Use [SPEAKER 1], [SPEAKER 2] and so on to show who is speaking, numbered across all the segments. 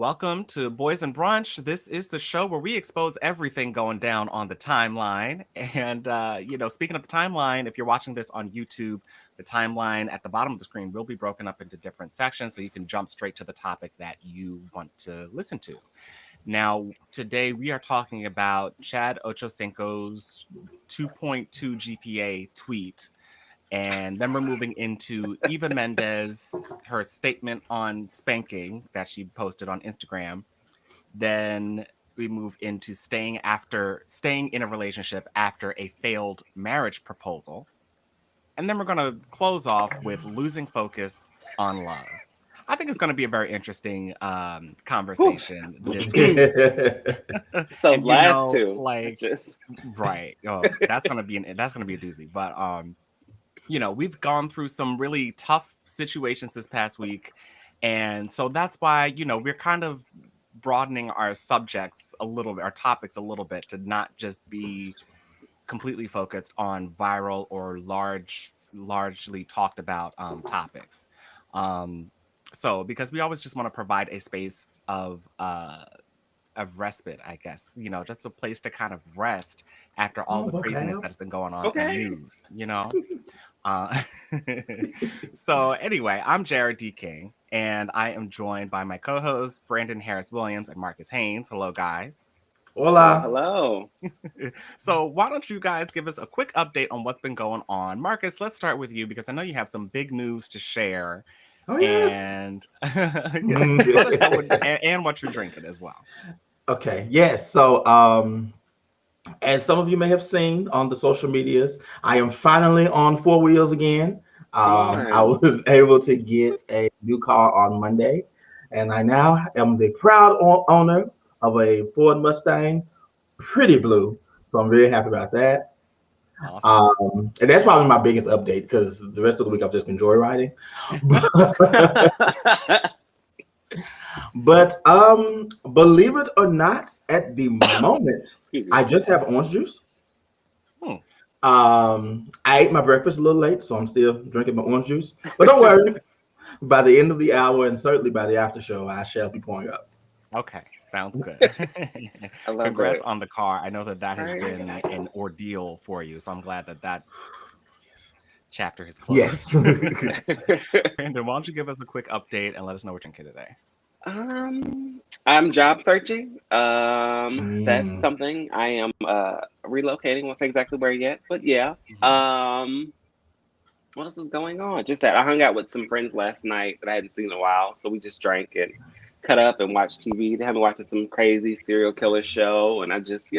[SPEAKER 1] Welcome to Boys and Brunch. This is the show where we expose everything going down on the timeline. And, speaking of the timeline, if you're watching this on YouTube, the timeline at the bottom of the screen will be broken up into different sections so you can jump straight to the topic that you want to listen to. Now, today we are talking about Chad Ochocinco's 2.2 GPA tweet. And then we're moving into Eva Mendes, her statement on spanking that she posted on Instagram. Then we move into staying in a relationship after a failed marriage proposal. And then we're going to close off with losing focus on love. I think it's going to be a very interesting conversation this week.
[SPEAKER 2] It's those
[SPEAKER 1] And
[SPEAKER 2] last two.
[SPEAKER 1] right. Oh, that's going to be a doozy. But we've gone through some really tough situations this past week. And so that's why, we're kind of broadening our subjects a little bit, our topics a little bit, to not just be completely focused on viral or largely talked about topics. So because we always just want to provide a space of respite, I guess, just a place to kind of rest after all the craziness that's been going on in the news. Uh, so anyway, I'm Jarrod D. King, and I am joined by my co-hosts, Brandon Harris Williams and Marcus Haynes. Hello, guys.
[SPEAKER 2] Hello,
[SPEAKER 3] Hola.
[SPEAKER 2] hello.
[SPEAKER 1] So why don't you guys give us a quick update on what's been going on? Marcus, let's start with you because I know you have some big news to share.
[SPEAKER 3] Oh, yes.
[SPEAKER 1] And yes, let us know and what you're drinking as well.
[SPEAKER 3] Okay, yes. So, as some of you may have seen on the social medias, I am finally on four wheels again.
[SPEAKER 2] Come
[SPEAKER 3] I
[SPEAKER 2] on.
[SPEAKER 3] was able to get a new car on Monday, and I now am the proud owner of a Ford Mustang, pretty blue. So I'm very happy about that.
[SPEAKER 1] Awesome.
[SPEAKER 3] And that's probably my biggest update because the rest of the week I've just been joyriding. But believe it or not, at the moment,
[SPEAKER 2] Excuse me.
[SPEAKER 3] I just have orange juice.
[SPEAKER 1] Hmm.
[SPEAKER 3] I ate my breakfast a little late, so I'm still drinking my orange juice. But don't worry, by the end of the hour and certainly by the after show, I shall be pouring up.
[SPEAKER 1] Okay, sounds good.
[SPEAKER 2] I love
[SPEAKER 1] Congrats
[SPEAKER 2] it.
[SPEAKER 1] on the car. I know that has
[SPEAKER 2] Right?
[SPEAKER 1] been an ordeal for you, so I'm glad that chapter has
[SPEAKER 3] Yes.
[SPEAKER 1] closed. Brandon, why don't you give us a quick update and let us know what you're drinking today?
[SPEAKER 2] I'm job searching. That's
[SPEAKER 3] Mm,
[SPEAKER 2] something I am relocating. Won't say exactly where yet, but yeah.
[SPEAKER 1] Mhm.
[SPEAKER 2] What else is going on? Just that I hung out with some friends last night that I hadn't seen in a while, so we just drank and cut up and watched TV. They have been watching some crazy serial killer show, and I just,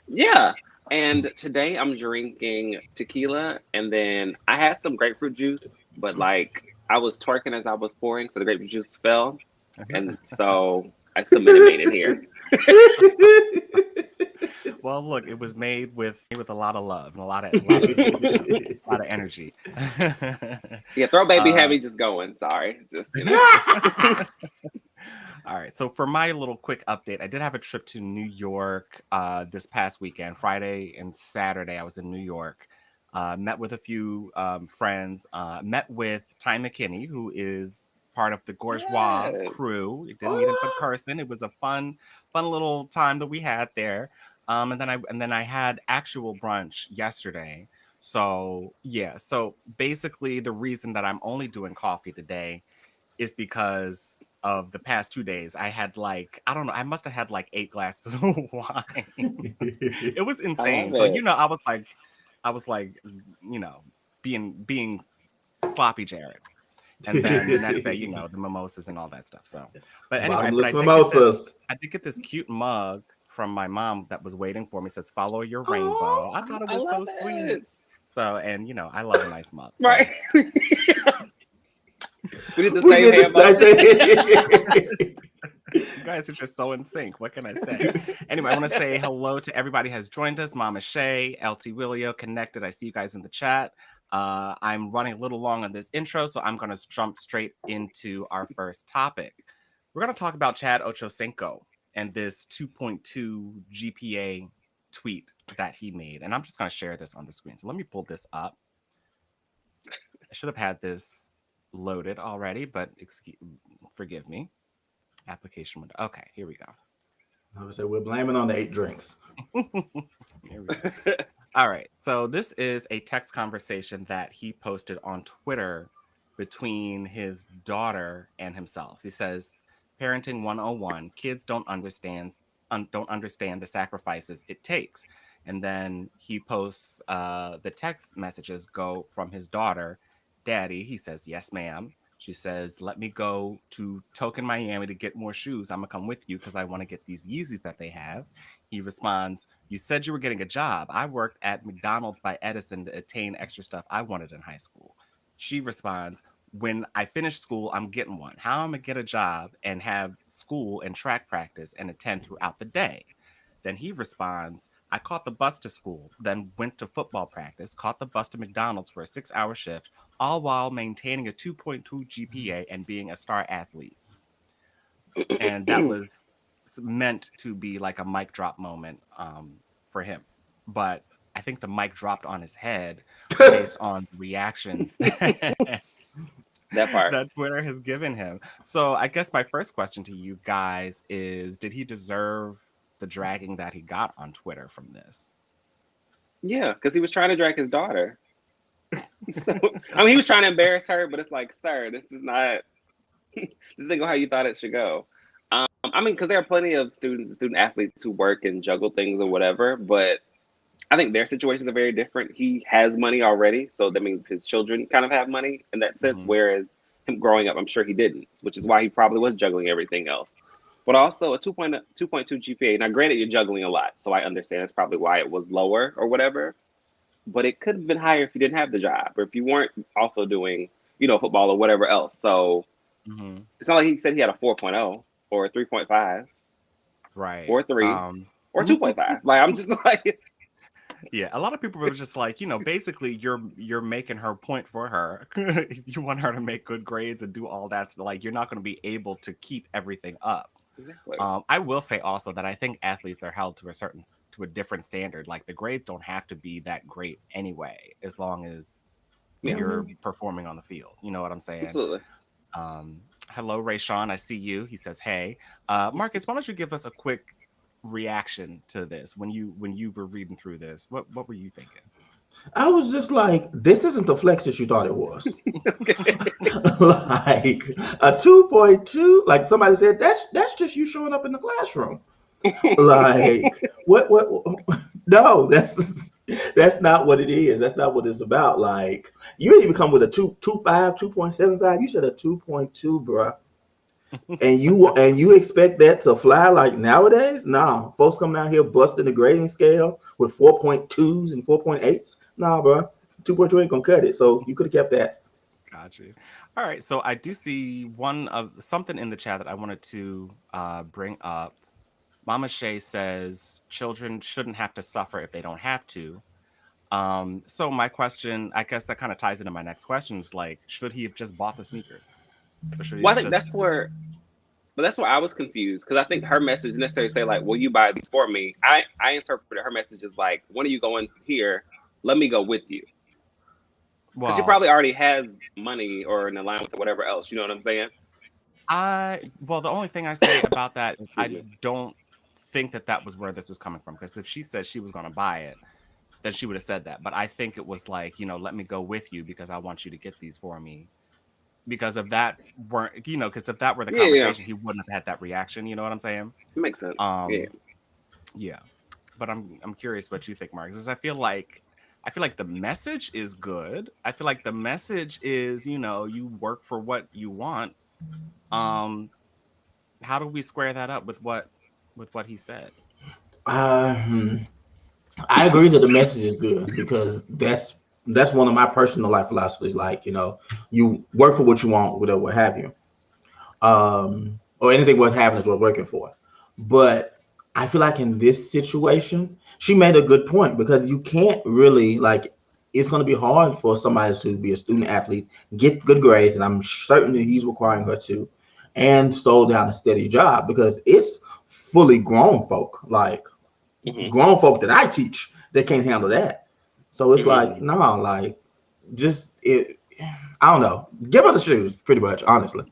[SPEAKER 2] yeah. And today I'm drinking tequila, and then I had some grapefruit juice, but like I was twerking as I was pouring, so the grapefruit juice fell, and so I submitted made it here.
[SPEAKER 1] Well, look, it was made with a lot of love and a lot of energy.
[SPEAKER 2] Yeah, throw baby
[SPEAKER 1] uh,
[SPEAKER 2] heavy, just going. Sorry, just
[SPEAKER 1] all right. So for my little quick update, I did have a trip to New York this past weekend. Friday and Saturday, I was in New York. Met with a few friends. Met with Ty McKinney, who is part of the Bourgeois
[SPEAKER 2] yes.
[SPEAKER 1] crew. It didn't meet in
[SPEAKER 3] Hola.
[SPEAKER 1] person. It was a fun little time that we had there. And then I had actual brunch yesterday. So yeah. So basically, the reason that I'm only doing coffee today is because of the past 2 days. I had I don't know, I must have had like 8 glasses of wine. It was
[SPEAKER 2] I love
[SPEAKER 1] insane. So,
[SPEAKER 2] it.
[SPEAKER 1] I was like, you know, being sloppy Jared. And then the next day, the mimosas and all that stuff. So, but anyway, but
[SPEAKER 3] Bottomless
[SPEAKER 1] I did get this,
[SPEAKER 3] mimosas.
[SPEAKER 1] I did get this cute mug from my mom that was waiting for me. It says, "Follow your
[SPEAKER 3] Oh,
[SPEAKER 1] rainbow." I thought it
[SPEAKER 2] I
[SPEAKER 1] was
[SPEAKER 2] love
[SPEAKER 1] so sweet.
[SPEAKER 2] it.
[SPEAKER 1] So, and I love a nice mug.
[SPEAKER 2] Right.
[SPEAKER 1] So,
[SPEAKER 2] We did the
[SPEAKER 3] we
[SPEAKER 2] same
[SPEAKER 3] did the
[SPEAKER 2] hair
[SPEAKER 3] same
[SPEAKER 2] motion.
[SPEAKER 3] thing.
[SPEAKER 1] you guys are just so in sync. What can I say? Anyway, I want to say hello to everybody who has joined us. Mama Shay, LT Willio, connected. I see you guys in the chat. I'm running a little long on this intro, so I'm going to jump straight into our first topic. We're going to talk about Chad Ochocinco and this 2.2 GPA tweet that he made. And I'm just going to share this on the screen. So let me pull this up. I should have had this loaded already, but forgive me. Application window. Okay, here we go.
[SPEAKER 3] I would say we're blaming on the 8 drinks.
[SPEAKER 1] Here we go. All right. So this is a text conversation that he posted on Twitter between his daughter and himself. He says, "Parenting 101, kids don't understand the sacrifices it takes." And then he posts the text messages go from his daughter, "Daddy," he says, "Yes, ma'am." She says, "Let me go to Token Miami to get more shoes. I'm gonna come with you because I want to get these Yeezys that they have." He responds, "You said you were getting a job. I worked at McDonald's by Edison to attain extra stuff I wanted in high school." She responds, "When I finish school, I'm getting one. How am I gonna get a job and have school and track practice and attend throughout the day?" Then he responds, "I caught the bus to school, then went to football practice, caught the bus to McDonald's for a 6-hour shift, all while maintaining a 2.2 GPA and being a star athlete." And that was meant to be like a mic drop moment for him. But I think the mic dropped on his head based on reactions
[SPEAKER 2] That part.
[SPEAKER 1] that Twitter has given him. So I guess my first question to you guys is, did he deserve the dragging that he got on Twitter from this?
[SPEAKER 2] Yeah, because he was trying to drag his daughter. So I mean, he was trying to embarrass her, but it's like, sir, this is not. This isn't go how you thought it should go. I mean, because there are plenty of students and student athletes who work and juggle things or whatever, but I think their situations are very different. He has money already, so that means his children kind of have money in that sense,
[SPEAKER 1] Mhm.
[SPEAKER 2] whereas him growing up, I'm sure he didn't, which is why he probably was juggling everything else. But also a 2.2 GPA. Now, granted, you're juggling a lot, so I understand that's probably why it was lower or whatever. But it could have been higher if you didn't have the job or if you weren't also doing, football or whatever else. So
[SPEAKER 1] Mhm.
[SPEAKER 2] it's not like he said he had a 4.0 or a 3.5
[SPEAKER 1] Right.
[SPEAKER 2] or a 3 or 2.5. Like, I'm just like,
[SPEAKER 1] Yeah, a lot of people were just like, basically you're making her point for her. If you want her to make good grades and do all that, so like you're not going to be able to keep everything up.
[SPEAKER 2] exactly.
[SPEAKER 1] I will say also that I think athletes are held to a different standard. Like the grades don't have to be that great anyway, as long as
[SPEAKER 2] Yeah,
[SPEAKER 1] you're performing on the field. You know what I'm saying?
[SPEAKER 2] absolutely.
[SPEAKER 1] Hello, Ray Sean. I see you. He says, "Hey, Marcus, why don't you give us a quick reaction to this when you were reading through this? What were you thinking?"
[SPEAKER 3] I was just like, this isn't the flex that you thought it was.
[SPEAKER 2] Okay.
[SPEAKER 3] Like a 2.2, like somebody said, that's just you showing up in the classroom. Like what no, that's not what it is. That's not what it's about. Like you didn't even come with a 2.25, 2.75. You said a 2.2, bro. And you expect that to fly like nowadays? Nah, folks coming out here busting the grading scale with 4.2s and 4.8s. Nah, bro, 2.2 ain't gonna cut it. So you could have kept that.
[SPEAKER 1] Got you. All right. So I do see one of something in the chat that I wanted to bring up. Mama Shay says children shouldn't have to suffer if they don't have to. So my question, I guess that kind of ties into my next question, is like, should he have just bought the sneakers? Or should he
[SPEAKER 2] Well,
[SPEAKER 1] have
[SPEAKER 2] I think
[SPEAKER 1] just
[SPEAKER 2] that's where I was confused because I think her message didn't necessarily say like, "Will you buy these for me?" I interpreted her message as like, "When are you going here? Let me go with you," because she
[SPEAKER 1] well,
[SPEAKER 2] probably already has money or an allowance or whatever else. You know what I'm saying?
[SPEAKER 1] the only thing I say about that is
[SPEAKER 2] Excuse
[SPEAKER 1] I
[SPEAKER 2] me.
[SPEAKER 1] don't think that was where this was coming from, because if she said she was going to buy it, then she would have said that. But I think it was like, let me go with you because I want you to get these for me. Because if that weren't, because if that were the
[SPEAKER 2] Yeah, yeah,
[SPEAKER 1] conversation, he wouldn't have had that reaction. You know what I'm saying?
[SPEAKER 2] it makes sense. Yeah.
[SPEAKER 1] Um, yeah. But I'm curious what you think, Mark. Because I feel like the message is good. I feel like the message is, you work for what you want. Um, how do we square that up with what he said?
[SPEAKER 3] Uh, I agree that the message is good because that's one of my personal life philosophies. Like you work for what you want, whatever, what have you. Or anything worth having is worth working for. But I feel like in this situation, she made a good point because you can't really like. It's going to be hard for somebody to be a student athlete, get good grades, and I'm certain that he's requiring her to, and slow down a steady job because it's fully grown folk, like
[SPEAKER 2] Hmm.
[SPEAKER 3] grown folk that I teach, they can't handle that. So it's like,
[SPEAKER 1] Mm,
[SPEAKER 3] no, like just it. I don't know. Give her the shoes, pretty much, honestly.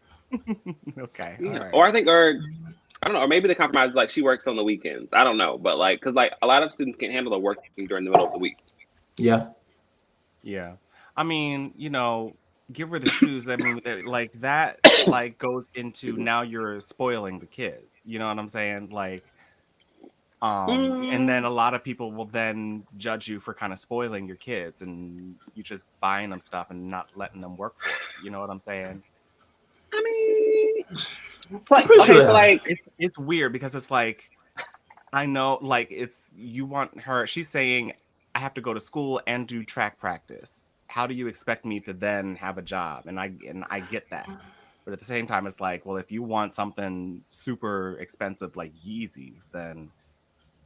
[SPEAKER 1] Okay, all
[SPEAKER 2] Yeah.
[SPEAKER 1] right.
[SPEAKER 2] Or I don't know, or maybe the compromise is like she works on the weekends. I don't know, but like, cause like a lot of students can't handle the working during the middle of the week.
[SPEAKER 3] Yeah.
[SPEAKER 1] Yeah. I mean, give her the shoes. I mean, like that, like goes into
[SPEAKER 2] Excuse me.
[SPEAKER 1] now you're spoiling the kid. You know what I'm saying? Like, and then
[SPEAKER 2] Mm,
[SPEAKER 1] a lot of people will then judge you for kind of spoiling your kids and you just buying them stuff and not letting them work for it. You know what I'm saying?
[SPEAKER 2] I mean, it's
[SPEAKER 3] I'm
[SPEAKER 2] like
[SPEAKER 3] pretty sure
[SPEAKER 2] okay, so
[SPEAKER 3] that.
[SPEAKER 2] like,
[SPEAKER 1] It's weird because it's like I know, like it's you want her. She's saying I have to go to school and do track practice. How do you expect me to then have a job? And I get that, but at the same time, it's like, well, if you want something super expensive like Yeezys, then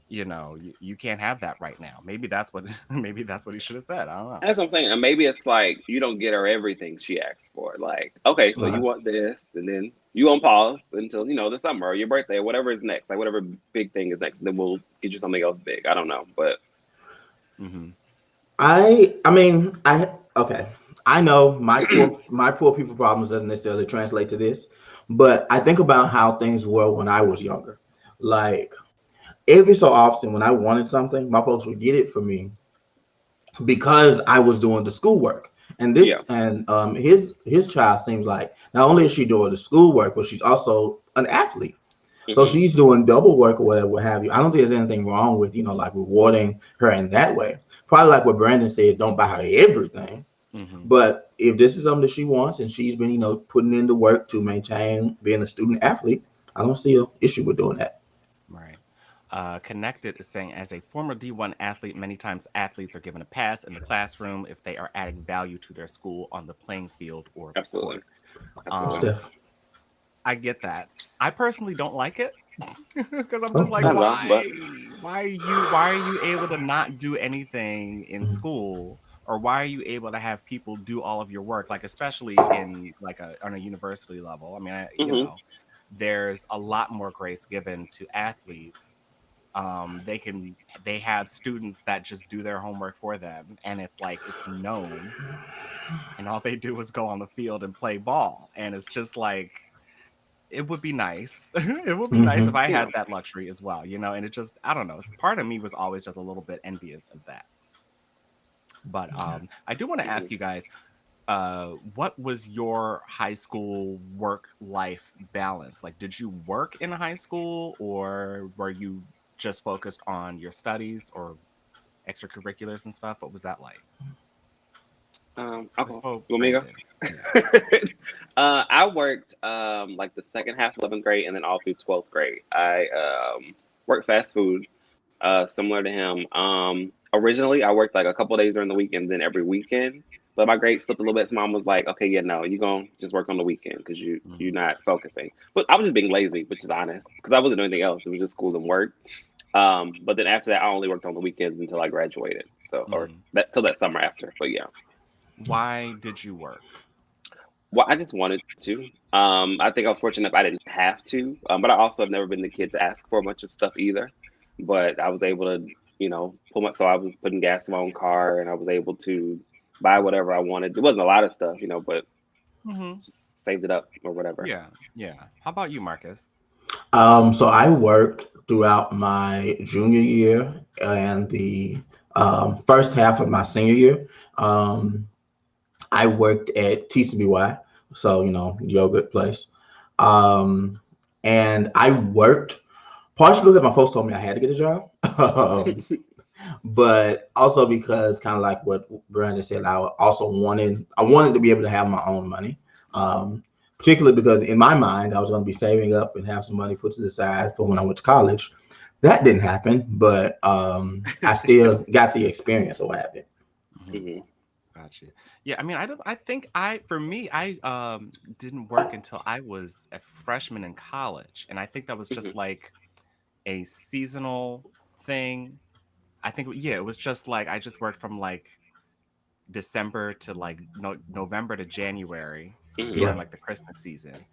[SPEAKER 1] you can't have that right now. Maybe that's what maybe that's what he should have said. I don't know.
[SPEAKER 2] that's what I'm saying. And maybe it's like you don't get her everything she asks for. Like, okay, so you
[SPEAKER 3] Right.
[SPEAKER 2] want this, and then you on pause until the summer or your birthday or whatever is next. Like whatever big thing is next, then we'll get you something else big. I don't know, but
[SPEAKER 1] Hmm.
[SPEAKER 3] I mean, okay. I know my poor people problems doesn't necessarily translate to this, but I think about how things were when I was younger. Like every so often when I wanted something, my folks would get it for me because I was doing the schoolwork. And
[SPEAKER 2] yeah.
[SPEAKER 3] his child seems like not only is she doing the schoolwork, but she's also an athlete. So
[SPEAKER 2] Hmm.
[SPEAKER 3] she's doing double work or whatever, what have you. I don't think there's anything wrong with, like rewarding her in that way. Probably like what Brandon said, don't buy her everything.
[SPEAKER 1] Hmm.
[SPEAKER 3] But if this is something that she wants and she's been, putting in the work to maintain being a student athlete, I don't see an issue with doing that.
[SPEAKER 1] Right. Connected is saying, as a former D1 athlete, many times athletes are given a pass in the classroom if they are adding value to their school on the playing field or the
[SPEAKER 2] Absolutely.
[SPEAKER 1] court.
[SPEAKER 2] Absolutely.
[SPEAKER 1] Um,
[SPEAKER 3] Steph.
[SPEAKER 1] I get that. I personally don't like it because I'm just
[SPEAKER 3] Oh,
[SPEAKER 1] like,
[SPEAKER 2] I
[SPEAKER 3] no.
[SPEAKER 2] know, but
[SPEAKER 1] why are you able to not do anything in
[SPEAKER 3] Mhm.
[SPEAKER 1] school, or why are you able to have people do all of your work, like especially in like on a university level? I mean,
[SPEAKER 2] hmm
[SPEAKER 1] there's a lot more grace given to athletes. They have students that just do their homework for them, and it's like it's known, and all they do is go on the field and play ball, and it's just like it would be nice. It would be nice if
[SPEAKER 3] Mhm.
[SPEAKER 1] I
[SPEAKER 2] Yeah.
[SPEAKER 1] had that luxury as well, and it just, I don't know, part of me was always just a little bit envious of that. But I do want to
[SPEAKER 2] hmm
[SPEAKER 1] ask you guys, what was your high school work life balance? Like, did you work in high school, or were you just focused on your studies or extracurriculars and stuff? What was that like? Let's
[SPEAKER 2] Okay.
[SPEAKER 1] go,
[SPEAKER 2] You want me to
[SPEAKER 1] Brandon. Yeah.
[SPEAKER 2] go? I worked like the second half of 11th grade and then all through 12th grade. I worked fast food, similar to him. Originally, I worked like a couple days during the weekend, then every weekend. But my grade slipped a little bit. So mom was like, "Okay, yeah, no, you gonna just work on the weekend because you're
[SPEAKER 1] Hmm.
[SPEAKER 2] not focusing." But I was just being lazy, which is honest, because I wasn't doing anything else. It was just school and work. But then after that, I only worked on the weekends until I graduated. So, or
[SPEAKER 1] Hmm.
[SPEAKER 2] that till that summer after. But yeah.
[SPEAKER 1] Why did you work?
[SPEAKER 2] Well, I just wanted to. I think I was fortunate enough I didn't have to, but I also have never been the kid to ask for a bunch of stuff either. But I was able to, so I was putting gas in my own car, and I was able to buy whatever I wanted. It wasn't a lot of stuff, but
[SPEAKER 1] Hmm.
[SPEAKER 2] just saved it up or whatever.
[SPEAKER 1] Yeah, yeah. How about you, Marcus?
[SPEAKER 3] So I worked throughout my junior year and the first half of my senior year. Um, I worked at TCBY, so yogurt place. Um, and I worked partially because my folks told me I had to get a job, but also because kind of like what Brandon said, I wanted to be able to have my own money. Particularly because in my mind I was going to be saving up and have some money put to the side for when I went to college. That didn't happen, but I still got the experience of what happened.
[SPEAKER 1] Hmm.
[SPEAKER 2] hmm
[SPEAKER 1] Gotcha. Yeah, I mean, I don't. I think for me, I didn't work until I was a freshman in college, and I think that was
[SPEAKER 2] hmm
[SPEAKER 1] just like a seasonal thing. I think, yeah, it was just like I just worked from like December to like November to January
[SPEAKER 2] hmm
[SPEAKER 1] during
[SPEAKER 3] Yeah.
[SPEAKER 1] like the Christmas season,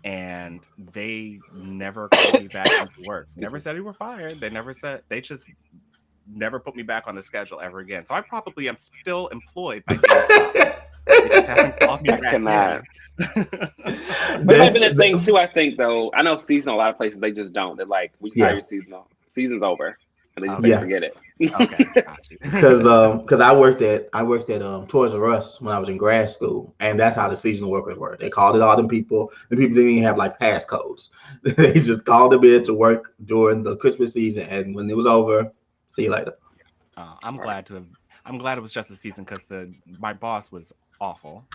[SPEAKER 1] and they never called me back into work.
[SPEAKER 2] Excuse
[SPEAKER 1] Never
[SPEAKER 2] me.
[SPEAKER 1] said you were fired. They just never put me back on the schedule ever again. So I probably am still employed by GameStop. They just haven't called me
[SPEAKER 2] I
[SPEAKER 1] back
[SPEAKER 2] cannot.
[SPEAKER 1] in.
[SPEAKER 2] But it might be
[SPEAKER 3] That's
[SPEAKER 2] that thing too. I think though. I know seasonal. A lot of places they just don't. They're like, we just hire
[SPEAKER 3] yeah,
[SPEAKER 2] your seasonal. Season's over, and they just say
[SPEAKER 1] Okay.
[SPEAKER 3] yeah.
[SPEAKER 2] forget it.
[SPEAKER 1] Okay. Got you.
[SPEAKER 3] Because I worked at Toys R Us when I was in grad school, and that's how the seasonal workers were. They called it all them people. The people didn't even have like passcodes. They just called them in to work during the Christmas season, and when it was over, see you later.
[SPEAKER 1] I'm
[SPEAKER 2] Right.
[SPEAKER 1] glad to have. I'm glad it was just a season because the my boss was awful.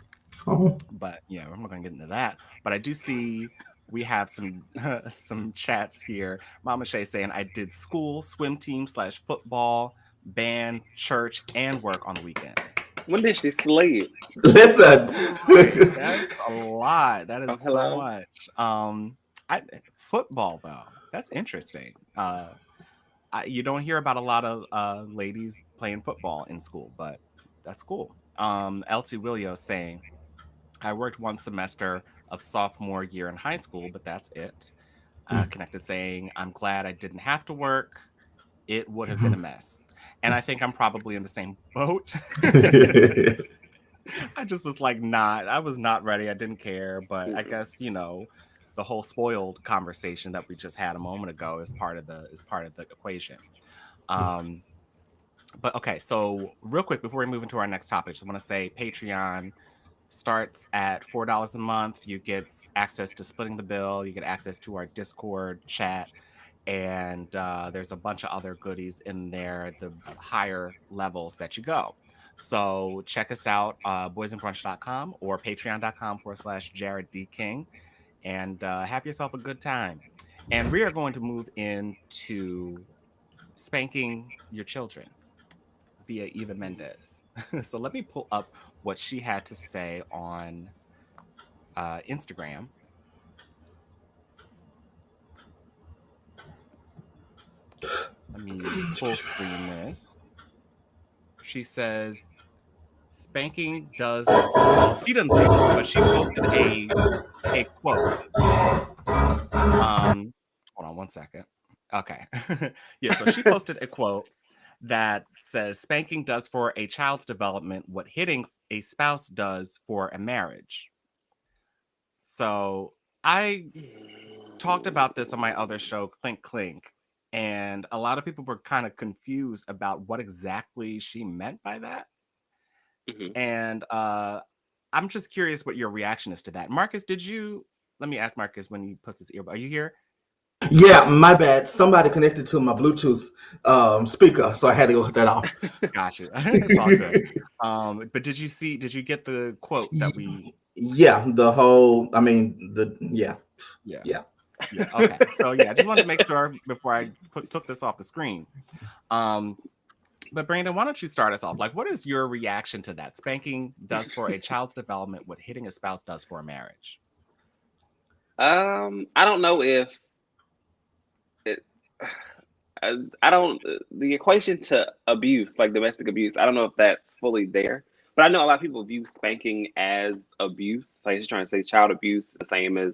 [SPEAKER 3] Oh.
[SPEAKER 1] But yeah, I'm not gonna get into that. But I do see we have some some chats here. Mama Shay saying I did school, swim team / football, band, church, and work on the weekends.
[SPEAKER 2] When did she sleep?
[SPEAKER 3] Listen.
[SPEAKER 1] Right. That's a lot. That
[SPEAKER 2] Oh,
[SPEAKER 1] is so
[SPEAKER 2] hello.
[SPEAKER 1] much. I football though. That's interesting. You don't hear about a lot of ladies playing football in school, but that's cool. LT Willio saying, I worked one semester of sophomore year in high school, but that's it. Connected saying, I'm glad I didn't have to work. It would have been a mess. And I think I'm probably in the same boat. I just was like, not, I was not ready. I didn't care. But I
[SPEAKER 2] Mm-mm.
[SPEAKER 1] guess, the whole spoiled conversation that we just had a moment ago is part of the equation. Um, but okay, so real quick before we move into our next topic, just want to say Patreon starts at $4 a month. You get access to splitting the bill. You get access to our Discord chat, and there's a bunch of other goodies in there. The higher levels that you go. So check us out, boysandbrunch.com or patreon.com/Jarrod D King, and have yourself a good time. And we are going to move into spanking your children via Eva Mendes. So let me pull up what she had to say on Instagram. Let me full screen this. She says, spanking does, well, she doesn't say this, but she posted a quote. Hold on one second. Okay. Yeah, so she posted a quote that says, spanking does for a child's development what hitting a spouse does for a marriage. So I talked about this on my other show, Clink Clink, and a lot of people were kind of confused about what exactly she meant by that.
[SPEAKER 2] Mhm.
[SPEAKER 1] And I'm just curious what your reaction is to that. Marcus, did you? Let me ask Marcus when he puts his earbud. Are you here?
[SPEAKER 3] Yeah, my bad. Somebody connected to my Bluetooth speaker, so I had to go cut that off.
[SPEAKER 1] Got you. It's all good. But did you see? Did you get the quote that we?
[SPEAKER 3] Yeah, the whole. I mean, yeah,
[SPEAKER 1] Yeah.
[SPEAKER 3] yeah.
[SPEAKER 1] Yeah. Okay. So yeah, I just wanted to make sure before I took this off the screen. Um, But Brandon, why don't you start us off? Like, what is your reaction to that? Spanking does for a child's development what hitting a spouse does for a marriage.
[SPEAKER 2] I don't know if it. I don't. The equation to abuse, like domestic abuse, I don't know if that's fully there. But I know a lot of people view spanking as abuse. Like he's trying to say child abuse, the same as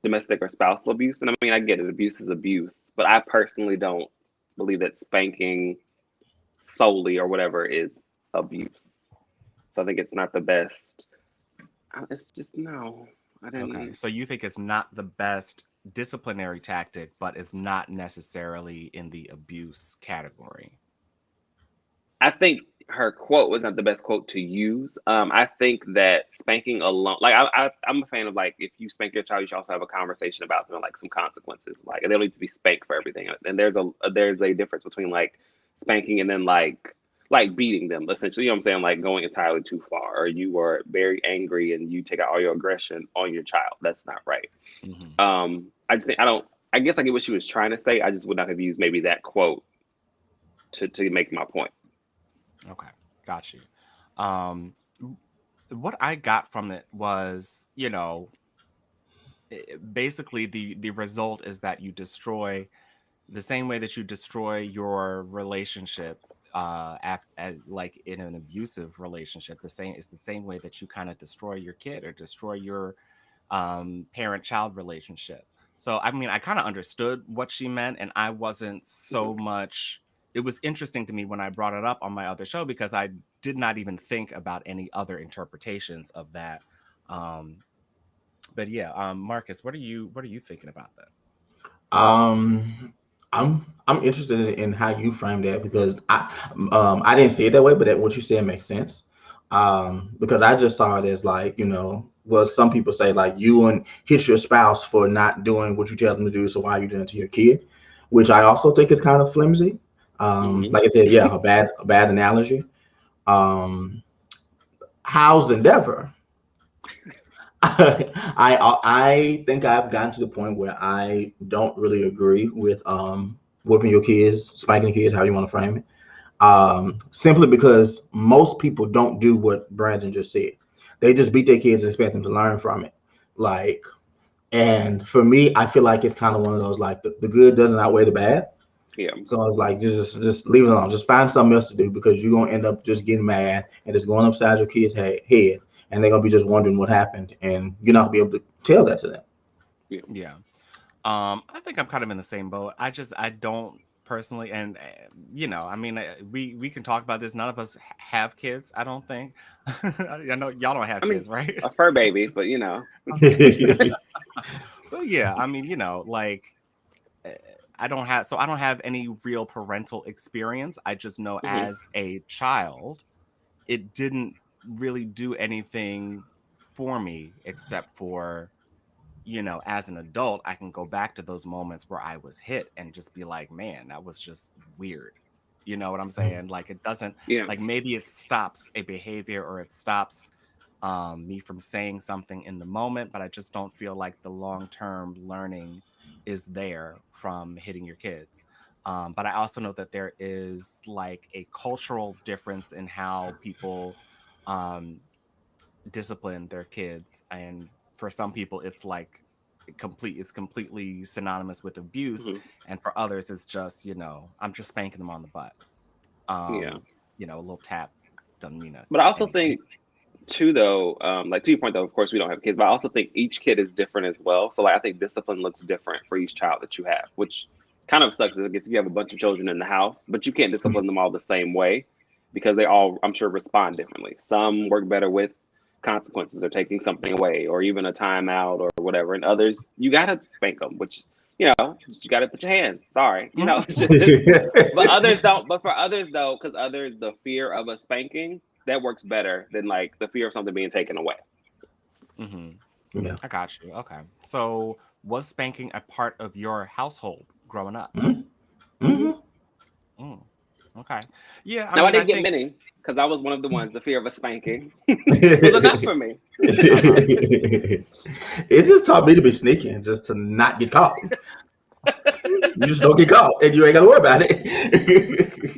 [SPEAKER 2] domestic or spousal abuse. And I mean, I get it. Abuse is abuse. But I personally don't believe that spanking solely or whatever is abuse. So I think it's not the best. It's just no. I
[SPEAKER 1] Okay.
[SPEAKER 2] didn't.
[SPEAKER 1] So you think it's not the best disciplinary tactic, but it's not necessarily in the abuse category.
[SPEAKER 2] I think her quote was not the best quote to use. I think that spanking alone, like I'm a fan of like if you spank your child, you should also have a conversation about them, like some consequences. Like they don't need to be spanked for everything. And there's a difference between like spanking and then like beating them essentially. You know what I'm saying? Like going entirely too far, or you are very angry and you take out all your aggression on your child. That's not right.
[SPEAKER 1] Mm-hmm.
[SPEAKER 2] I just think I don't. I guess I get what she was trying to say. I just would not have used maybe that quote to make my point.
[SPEAKER 1] Okay. Got you. Um, what I got from it was, basically the result is that you destroy the same way that you destroy your relationship like in an abusive relationship. It's the same way that you kind of destroy your kid or destroy your parent child relationship. So I mean, I kind of understood what she meant, and I wasn't
[SPEAKER 2] Mhm.
[SPEAKER 1] so much. It was interesting to me when I brought it up on my other show because I did not even think about any other interpretations of that. Um, but yeah, Marcus, what are you thinking about that?
[SPEAKER 3] Um, I'm interested in how you frame that because I didn't see it that way, but that what you said makes sense. Because I just saw it as like, well, some people say like you and hit your spouse for not doing what you tell them to do, so why are you doing it to your kid? Which I also think is kind of flimsy.
[SPEAKER 2] Hmm.
[SPEAKER 3] Like I said, yeah, a bad analogy. Um, how's Endeavor? I think I've gotten to the point where I don't really agree with whooping your kids, spanking kids, how you want to frame it. Simply because most people don't do what Brandon just said. They just beat their kids and expect them to learn from it. Like, and for me, I feel like it's kind of one of those like the good doesn't outweigh the bad.
[SPEAKER 2] Yeah.
[SPEAKER 3] So it's like just leave it alone. Just find something else to do because you're gonna end up just getting mad and just going upside your kid's head, and they're gonna be just wondering what happened, and you're not gonna be able to tell that to them.
[SPEAKER 2] Yeah.
[SPEAKER 1] Yeah. I think I'm kind of in the same boat. I don't personally, and I mean, we can talk about this. None of us have kids. I don't think. I know y'all don't have
[SPEAKER 2] I mean,
[SPEAKER 1] kids, right?
[SPEAKER 2] a fur baby, but
[SPEAKER 1] But yeah, I mean, like uh, I don't have any real parental experience. I just know
[SPEAKER 2] hmm
[SPEAKER 1] as a child, it didn't really do anything for me except for, as an adult, I can go back to those moments where I was hit and just be like, man, that was just weird. You know what I'm saying? Like, it doesn't,
[SPEAKER 2] yeah.
[SPEAKER 1] like, maybe it stops a behavior or it stops me from saying something in the moment, but I just don't feel like the long term learning is there from hitting your kids. But I also know that there is like a cultural difference in how people um, discipline their kids, and for some people it's like it's completely synonymous with abuse,
[SPEAKER 2] hmm
[SPEAKER 1] and for others it's just, I'm just spanking them on the butt.
[SPEAKER 2] Yeah.
[SPEAKER 1] um a little tap doesn't mean
[SPEAKER 2] But I also
[SPEAKER 1] anything.
[SPEAKER 2] think too, though, like to your point, though, of course we don't have kids, but I also think each kid is different as well. So like I think discipline looks different for each child that you have, which kind of sucks. I guess if you have a bunch of children in the house, but you can't discipline them all the same way because they all, I'm sure, respond differently. Some work better with consequences or taking something away or even a timeout or whatever, and others you gotta spank them, which you gotta put your hands. Sorry, it's just. But others don't. But for others though, because others the fear of a spanking that works better than like the fear of something being taken away.
[SPEAKER 1] Hmm.
[SPEAKER 3] Yeah.
[SPEAKER 1] I got you. Okay, so was spanking a part of your household growing up?
[SPEAKER 3] Mm-hmm.
[SPEAKER 1] Mm, okay. Yeah, I
[SPEAKER 2] Now I
[SPEAKER 1] mean, I
[SPEAKER 2] didn't get
[SPEAKER 1] think.
[SPEAKER 2] many because I was one of the ones. The fear of a spanking was enough for me.
[SPEAKER 1] Uh-huh.
[SPEAKER 3] It just taught me to be sneaky and just to not get caught. You just don't get caught, and you ain't got to worry about it.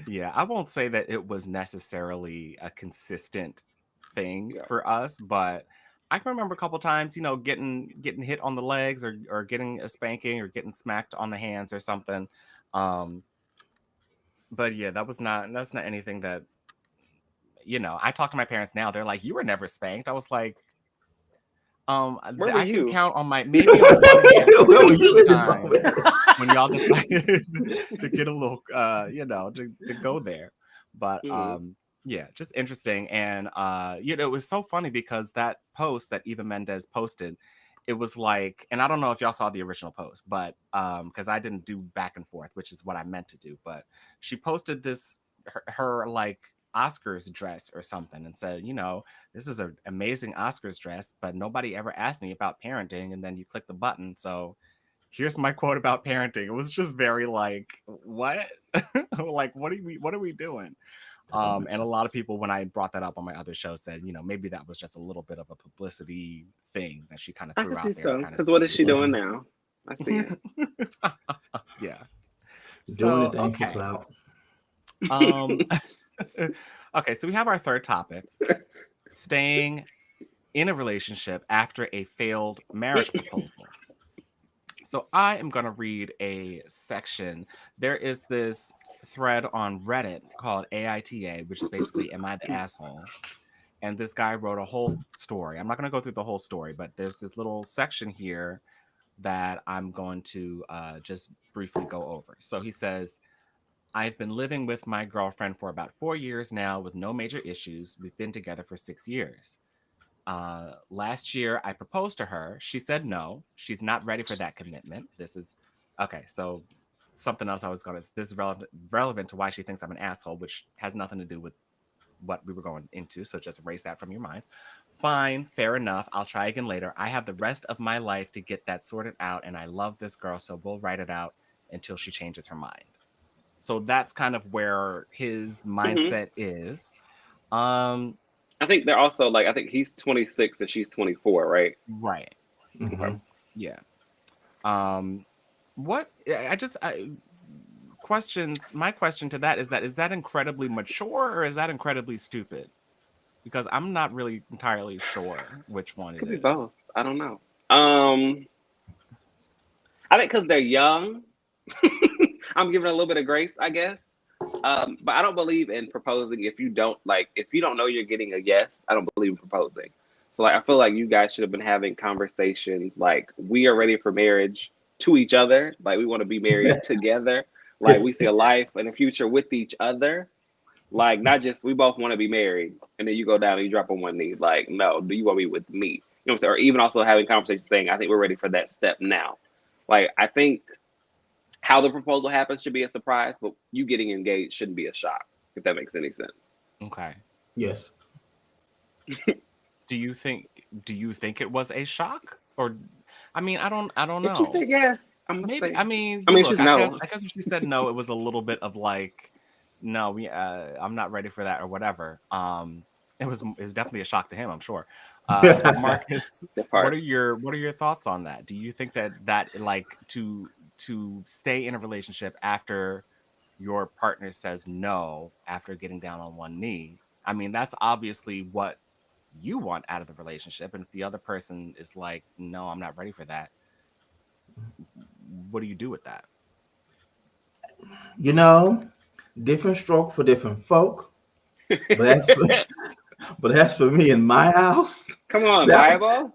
[SPEAKER 1] Yeah, I won't say that it was necessarily a consistent thing
[SPEAKER 2] Yeah.
[SPEAKER 1] for us, but I can remember a couple times, getting hit on the legs, or getting a spanking or getting smacked on the hands or something. Um, but yeah, that's not anything that, I talk to my parents now. They're like, "You were never spanked." I was like,
[SPEAKER 2] Where were
[SPEAKER 1] I can
[SPEAKER 2] you?
[SPEAKER 1] count on maybe on one hand how
[SPEAKER 3] Where were
[SPEAKER 1] many
[SPEAKER 3] you in this
[SPEAKER 1] times
[SPEAKER 3] moment?
[SPEAKER 1] when y'all decided to get a little, to go there. But
[SPEAKER 2] hmm
[SPEAKER 1] yeah, just interesting. And it was so funny because that post that Eva Mendes posted, it was like, and I don't know if y'all saw the original post, but because I didn't do back and forth, which is what I meant to do. But she posted this her like Oscars dress or something and said, this is an amazing Oscars dress, but nobody ever asked me about parenting. And then you click the button. So here's my quote about parenting. It was just very like, what? Like, what are we doing?
[SPEAKER 3] That don't make
[SPEAKER 1] And a lot of
[SPEAKER 3] sense.
[SPEAKER 1] people, when I brought that up on my other show, said, maybe that was just a little bit of a publicity thing that she kind of
[SPEAKER 2] I
[SPEAKER 1] threw
[SPEAKER 2] can see
[SPEAKER 1] out there to
[SPEAKER 2] so.
[SPEAKER 1] kind of
[SPEAKER 2] Because what is
[SPEAKER 1] see.
[SPEAKER 2] she doing now? I see it.
[SPEAKER 1] Yeah.
[SPEAKER 3] Do
[SPEAKER 1] So,
[SPEAKER 3] anything for
[SPEAKER 1] okay.
[SPEAKER 3] clout.
[SPEAKER 1] Um, okay, so we have our third topic: staying in a relationship after a failed marriage proposal. So I am going to read a section. There is this thread on Reddit called AITA, which is basically Am I the Asshole? And this guy wrote a whole story. I'm not going to go through the whole story, but there's this little section here that I'm going to just briefly go over. So he says, I've been living with my girlfriend for about 4 years now with no major issues. We've been together for 6 years. Last year, I proposed to her. She said no. She's not ready for that commitment. This is okay. So, something else I was going to, this is relevant to why she thinks I'm an asshole, which has nothing to do with what we were going into. So, just erase that from your mind. Fine, fair enough. I'll try again later. I have the rest of my life to get that sorted out, and I love this girl, so we'll write it out until she changes her mind. So that's kind of where his
[SPEAKER 2] Hmm.
[SPEAKER 1] mindset is. Um,
[SPEAKER 2] I think they're also like, I think he's 26 and she's 24, right?
[SPEAKER 1] right.
[SPEAKER 2] Okay.
[SPEAKER 3] Hmm.
[SPEAKER 1] Yeah. Um, what I just questions. My question to that is that incredibly mature or is that incredibly stupid? Because I'm not really entirely sure which one it
[SPEAKER 2] Could be both.
[SPEAKER 1] is.
[SPEAKER 2] I don't know. Um, I think because they're young, I'm giving a little bit of grace, I guess. But I don't believe in proposing if you don't know you're getting a yes. I don't believe in proposing. So like I feel like you guys should have been having conversations like we are ready for marriage to each other. Like we want to be married together. Like we see a life and a future with each other. Like not just we both want to be married and then you go down and you drop on one knee. Like no, do you want to be with me? You know what I'm saying? Or even also having conversations saying I think we're ready for that step now. Like I think how the proposal happens should be a surprise, but you getting engaged shouldn't be a shock, if that makes any sense.
[SPEAKER 1] Okay.
[SPEAKER 3] Yes.
[SPEAKER 1] Do you think it was a shock or I mean, I don't
[SPEAKER 2] If she
[SPEAKER 1] know.
[SPEAKER 2] said yes, I'm gonna
[SPEAKER 1] Maybe
[SPEAKER 2] say.
[SPEAKER 1] I mean,
[SPEAKER 2] I
[SPEAKER 1] you
[SPEAKER 2] mean,
[SPEAKER 1] look,
[SPEAKER 2] she's
[SPEAKER 1] I guess
[SPEAKER 2] no.
[SPEAKER 1] I guess if she said no, it was a little bit of like, no, I'm not ready for that or whatever. It was definitely a shock to him, I'm sure. But Marcus,
[SPEAKER 2] That
[SPEAKER 1] what
[SPEAKER 2] part.
[SPEAKER 1] are your thoughts on that? Do you think that like to stay in a relationship after your partner says no after getting down on one knee? I mean, that's obviously what you want out of the relationship, and if the other person is like, no, I'm not ready for that, what do you do with that?
[SPEAKER 3] You know, different stroke for different folk. But that's for, but that's for me in my house.
[SPEAKER 2] Come on,
[SPEAKER 3] That
[SPEAKER 2] Bible.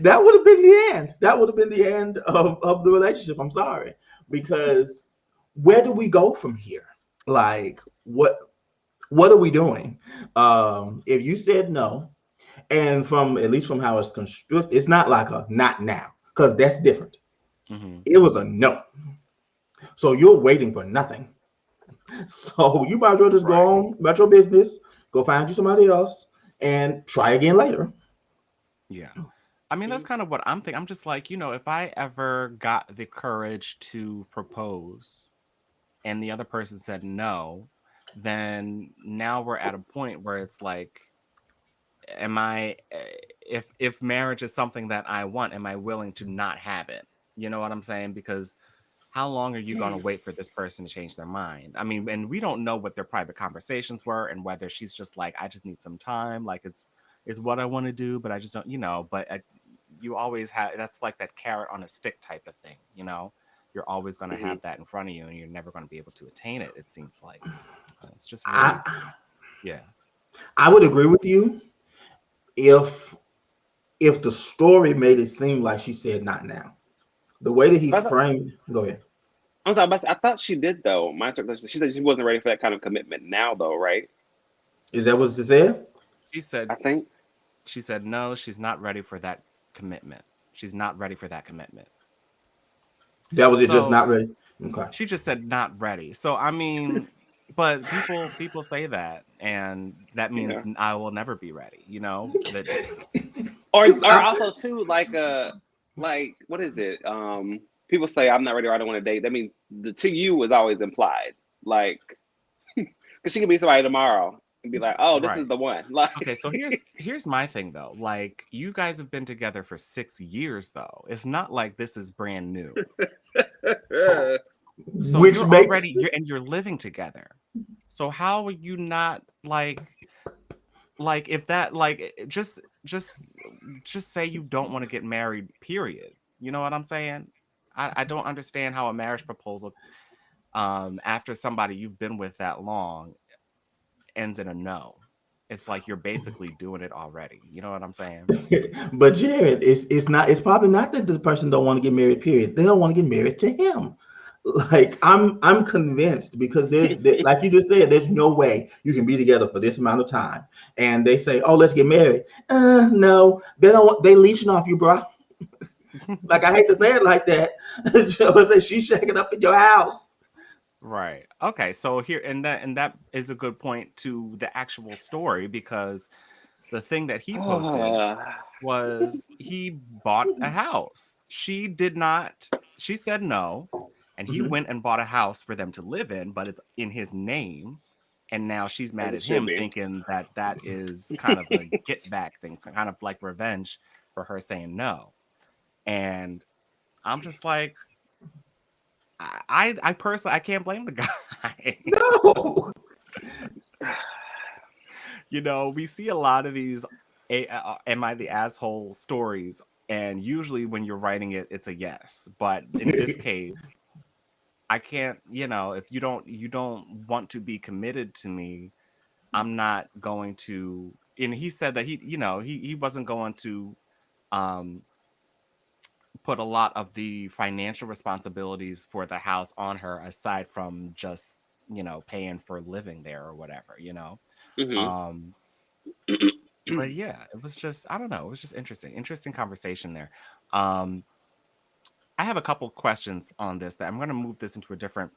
[SPEAKER 3] that would have been the end. That would have been the end of the relationship. I'm sorry. Because where do we go from here? Like what are we doing? If you said no, and from at least from how it's constructed, it's not like a not now, because that's different.
[SPEAKER 1] Hmm.
[SPEAKER 3] It was a no. So you're waiting for nothing. So you might as well just go
[SPEAKER 1] Right.
[SPEAKER 3] on about your business, go find you somebody else, and try again later.
[SPEAKER 1] Yeah. I mean, that's kind of what I'm thinking. I'm just like, if I ever got the courage to propose and the other person said no, then now we're at a point where it's like, am I, if marriage is something that I want, am I willing to not have it? You know what I'm saying? Because how long are you going to wait for this person to change their mind? I mean, and we don't know what their private conversations were and whether she's just like, I just need some time. Like it's what I want to do, but I just don't, but you always have, that's like that carrot on a stick type of thing, you're always going to
[SPEAKER 2] Hmm.
[SPEAKER 1] have that in front of you and you're never going to be able to attain it. It seems like it's just really,
[SPEAKER 3] I
[SPEAKER 1] yeah.
[SPEAKER 3] I would agree with you if the story made it seem like she said not now. The way that he
[SPEAKER 2] But I thought,
[SPEAKER 3] framed, go ahead.
[SPEAKER 2] I'm sorry, but I thought she did though. My interpretation, she said she wasn't ready for that kind of commitment now, though, right?
[SPEAKER 3] Is that what she said?
[SPEAKER 1] She said,
[SPEAKER 2] I think.
[SPEAKER 1] no, she's not ready for that commitment. She's not ready for that commitment.
[SPEAKER 3] That was it, just
[SPEAKER 1] So
[SPEAKER 3] not ready. Okay.
[SPEAKER 1] she just said not ready. So I mean, but people say that, and that means
[SPEAKER 2] Yeah.
[SPEAKER 1] I will never be ready. That
[SPEAKER 2] Or also too, like what is it? People say I'm not ready or I don't want to date. That means the to you is always implied. Like, because she can be somebody tomorrow and be like, oh, this is
[SPEAKER 1] right.
[SPEAKER 2] the one. Like,
[SPEAKER 1] Okay, so here's my thing though. Like you guys have been together for 6 years though. It's not like this is brand new. So
[SPEAKER 3] Which makes
[SPEAKER 1] you're living together. So how are you not like if that like just say you don't want to get married, period. You know what I'm saying? I don't understand how a marriage proposal after somebody you've been with that long ends in a no. It's like you're basically doing it already. You know what I'm saying?
[SPEAKER 3] but Jared, it's not, it's probably not that the person don't want to get married, period. They don't want to get married to him. Like I'm convinced because like you just said, there's no way you can be together for this amount of time. And they say, "Oh, let's get married." No, they don't. They leeching off you, bro. Like I hate to say it like that. I say she's shaking up in your house.
[SPEAKER 1] Right. Okay. So here and that is a good point to the actual story because the thing that he posted was he bought a house. She did not. She said no, and he
[SPEAKER 3] Mhm.
[SPEAKER 1] went and bought a house for them to live in, but it's in his name. And now she's
[SPEAKER 2] As
[SPEAKER 1] mad
[SPEAKER 2] it
[SPEAKER 1] at
[SPEAKER 2] should
[SPEAKER 1] him,
[SPEAKER 2] be.
[SPEAKER 1] thinking that that is kind of a get back thing, so kind of like revenge for her saying no. And I'm just like, I personally, I can't blame the guy.
[SPEAKER 3] No.
[SPEAKER 1] You know, we see a lot of these am I the asshole stories, and usually when you're writing it, it's a yes. But in this case, I can't, you know, if you don't want to be committed to me, I'm not going to. And he said that he wasn't going to um put a lot of the financial responsibilities for the house on her aside from just, paying for living there or whatever, you know.
[SPEAKER 2] Hmm.
[SPEAKER 1] Um but yeah, it was just, I don't know, it was just interesting conversation there. um I have a couple questions on this that I'm going to move this into a different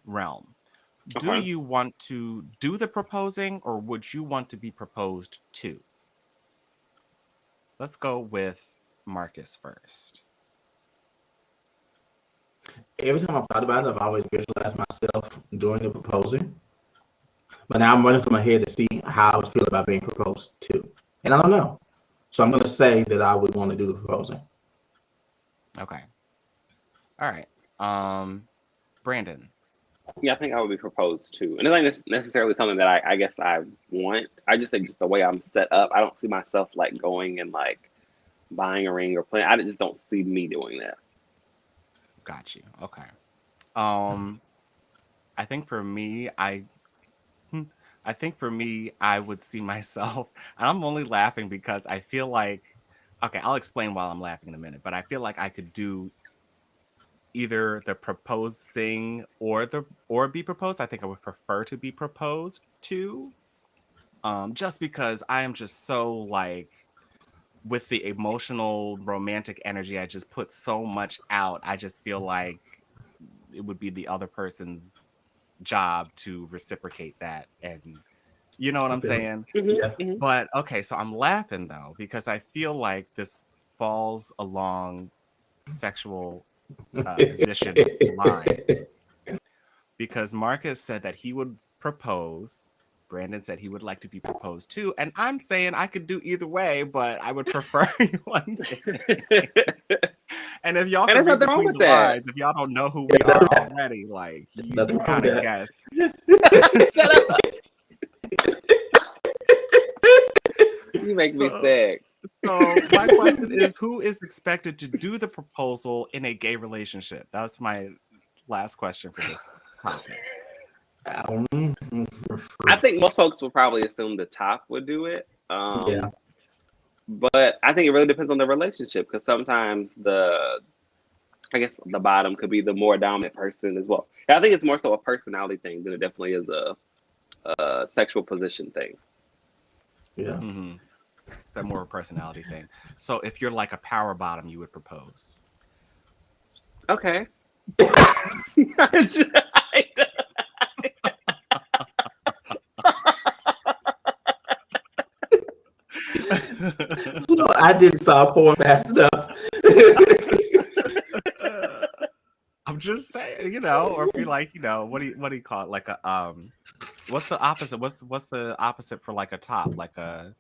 [SPEAKER 1] realm. Do
[SPEAKER 2] Okay.
[SPEAKER 1] you want to do the proposing or would you want to be proposed to? Let's go with Marcus first.
[SPEAKER 3] Every time I've thought about it, I've always visualized myself doing the proposing. But now I'm running through my head to see how I would feel about being proposed to. And I don't know. So I'm going to say that I would want to do the proposing.
[SPEAKER 1] Okay. All right. Brandon.
[SPEAKER 2] Yeah, I think I would be proposed to. And it's not necessarily something that I guess I want. I just think just the way I'm set up, I don't see myself like going and like buying a ring or playing. I just don't see me doing that.
[SPEAKER 1] Got you. Okay. Um, I think for me, I think for me, I would see myself, and I'm only laughing because I feel like, okay, I'll explain while I'm laughing in a minute, but I feel like I could do either the proposing or be proposed. I think I would prefer to be proposed to, just because I am just so like with the emotional romantic energy, I just put so much out. I just feel like it would be the other person's job to reciprocate that. And you know what
[SPEAKER 3] I
[SPEAKER 1] I'm
[SPEAKER 3] feel it.
[SPEAKER 1] saying?
[SPEAKER 2] Hmm.
[SPEAKER 3] Yeah.
[SPEAKER 2] Hmm.
[SPEAKER 1] But okay, so I'm laughing though, because I feel like this falls along sexual position lines. Because Marcus said that he would propose. Brandon said he would like to be proposed to. And I'm saying I could do either way, but I would prefer one thing. And if y'all
[SPEAKER 2] And
[SPEAKER 1] can
[SPEAKER 2] there's
[SPEAKER 1] read
[SPEAKER 2] nothing wrong
[SPEAKER 1] between
[SPEAKER 2] with
[SPEAKER 1] the
[SPEAKER 2] that.
[SPEAKER 1] lines, if y'all don't know who we are already, like
[SPEAKER 3] There's
[SPEAKER 1] you
[SPEAKER 3] nothing
[SPEAKER 1] can
[SPEAKER 3] wrong
[SPEAKER 1] kind
[SPEAKER 3] with
[SPEAKER 1] of
[SPEAKER 3] that.
[SPEAKER 1] guess.
[SPEAKER 2] Shut up. You make me
[SPEAKER 1] So
[SPEAKER 2] sick.
[SPEAKER 1] So my question is, who is expected to do the proposal in a gay relationship? That's my last question for this topic.
[SPEAKER 2] I think most folks will probably assume the top would do it.
[SPEAKER 3] Yeah.
[SPEAKER 2] But I think it really depends on the relationship because sometimes I guess the bottom could be the more dominant person as well. I think it's more so a personality thing than it definitely is a sexual position thing.
[SPEAKER 3] Yeah.
[SPEAKER 1] Hmm. It's a more of a personality thing. So if you're like a power bottom, you would propose.
[SPEAKER 2] Okay.
[SPEAKER 3] I didn't stop pouring fast enough.
[SPEAKER 1] I'm just saying, you know, or if you're like, what do you call it? Like a what's the opposite? What's the opposite for like a top? Like a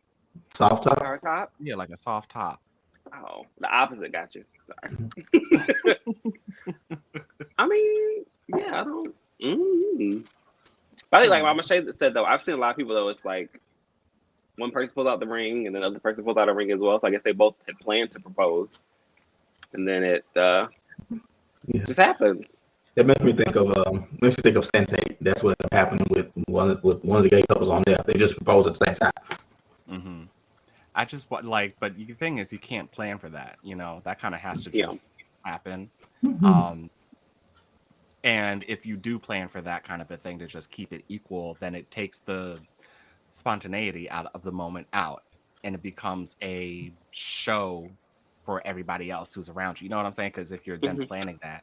[SPEAKER 3] Soft top.
[SPEAKER 2] Power top?
[SPEAKER 1] like a soft top.
[SPEAKER 2] Oh, the opposite got you. Sorry. I mean, yeah, I don't. I think like Mama Shay said though, I've seen a lot of people though. It's like one person pulls out the ring and then the other person pulls out a ring as well. So I guess they both had planned to propose, and then it
[SPEAKER 3] Yeah.
[SPEAKER 2] just happens.
[SPEAKER 3] That makes me think of Sensei. That's what happened with one of the gay couples on there. They just proposed at the same time.
[SPEAKER 1] Mm-hmm. I just want like, but the thing is, you can't plan for that. You know, that kind of has to
[SPEAKER 2] Yeah.
[SPEAKER 1] just happen.
[SPEAKER 3] Mhm.
[SPEAKER 1] Um, And if you do plan for that kind of a thing to just keep it equal, then it takes the spontaneity out of the moment out, and it becomes a show for everybody else who's around you. You know what I'm saying? Because if you're then planning that.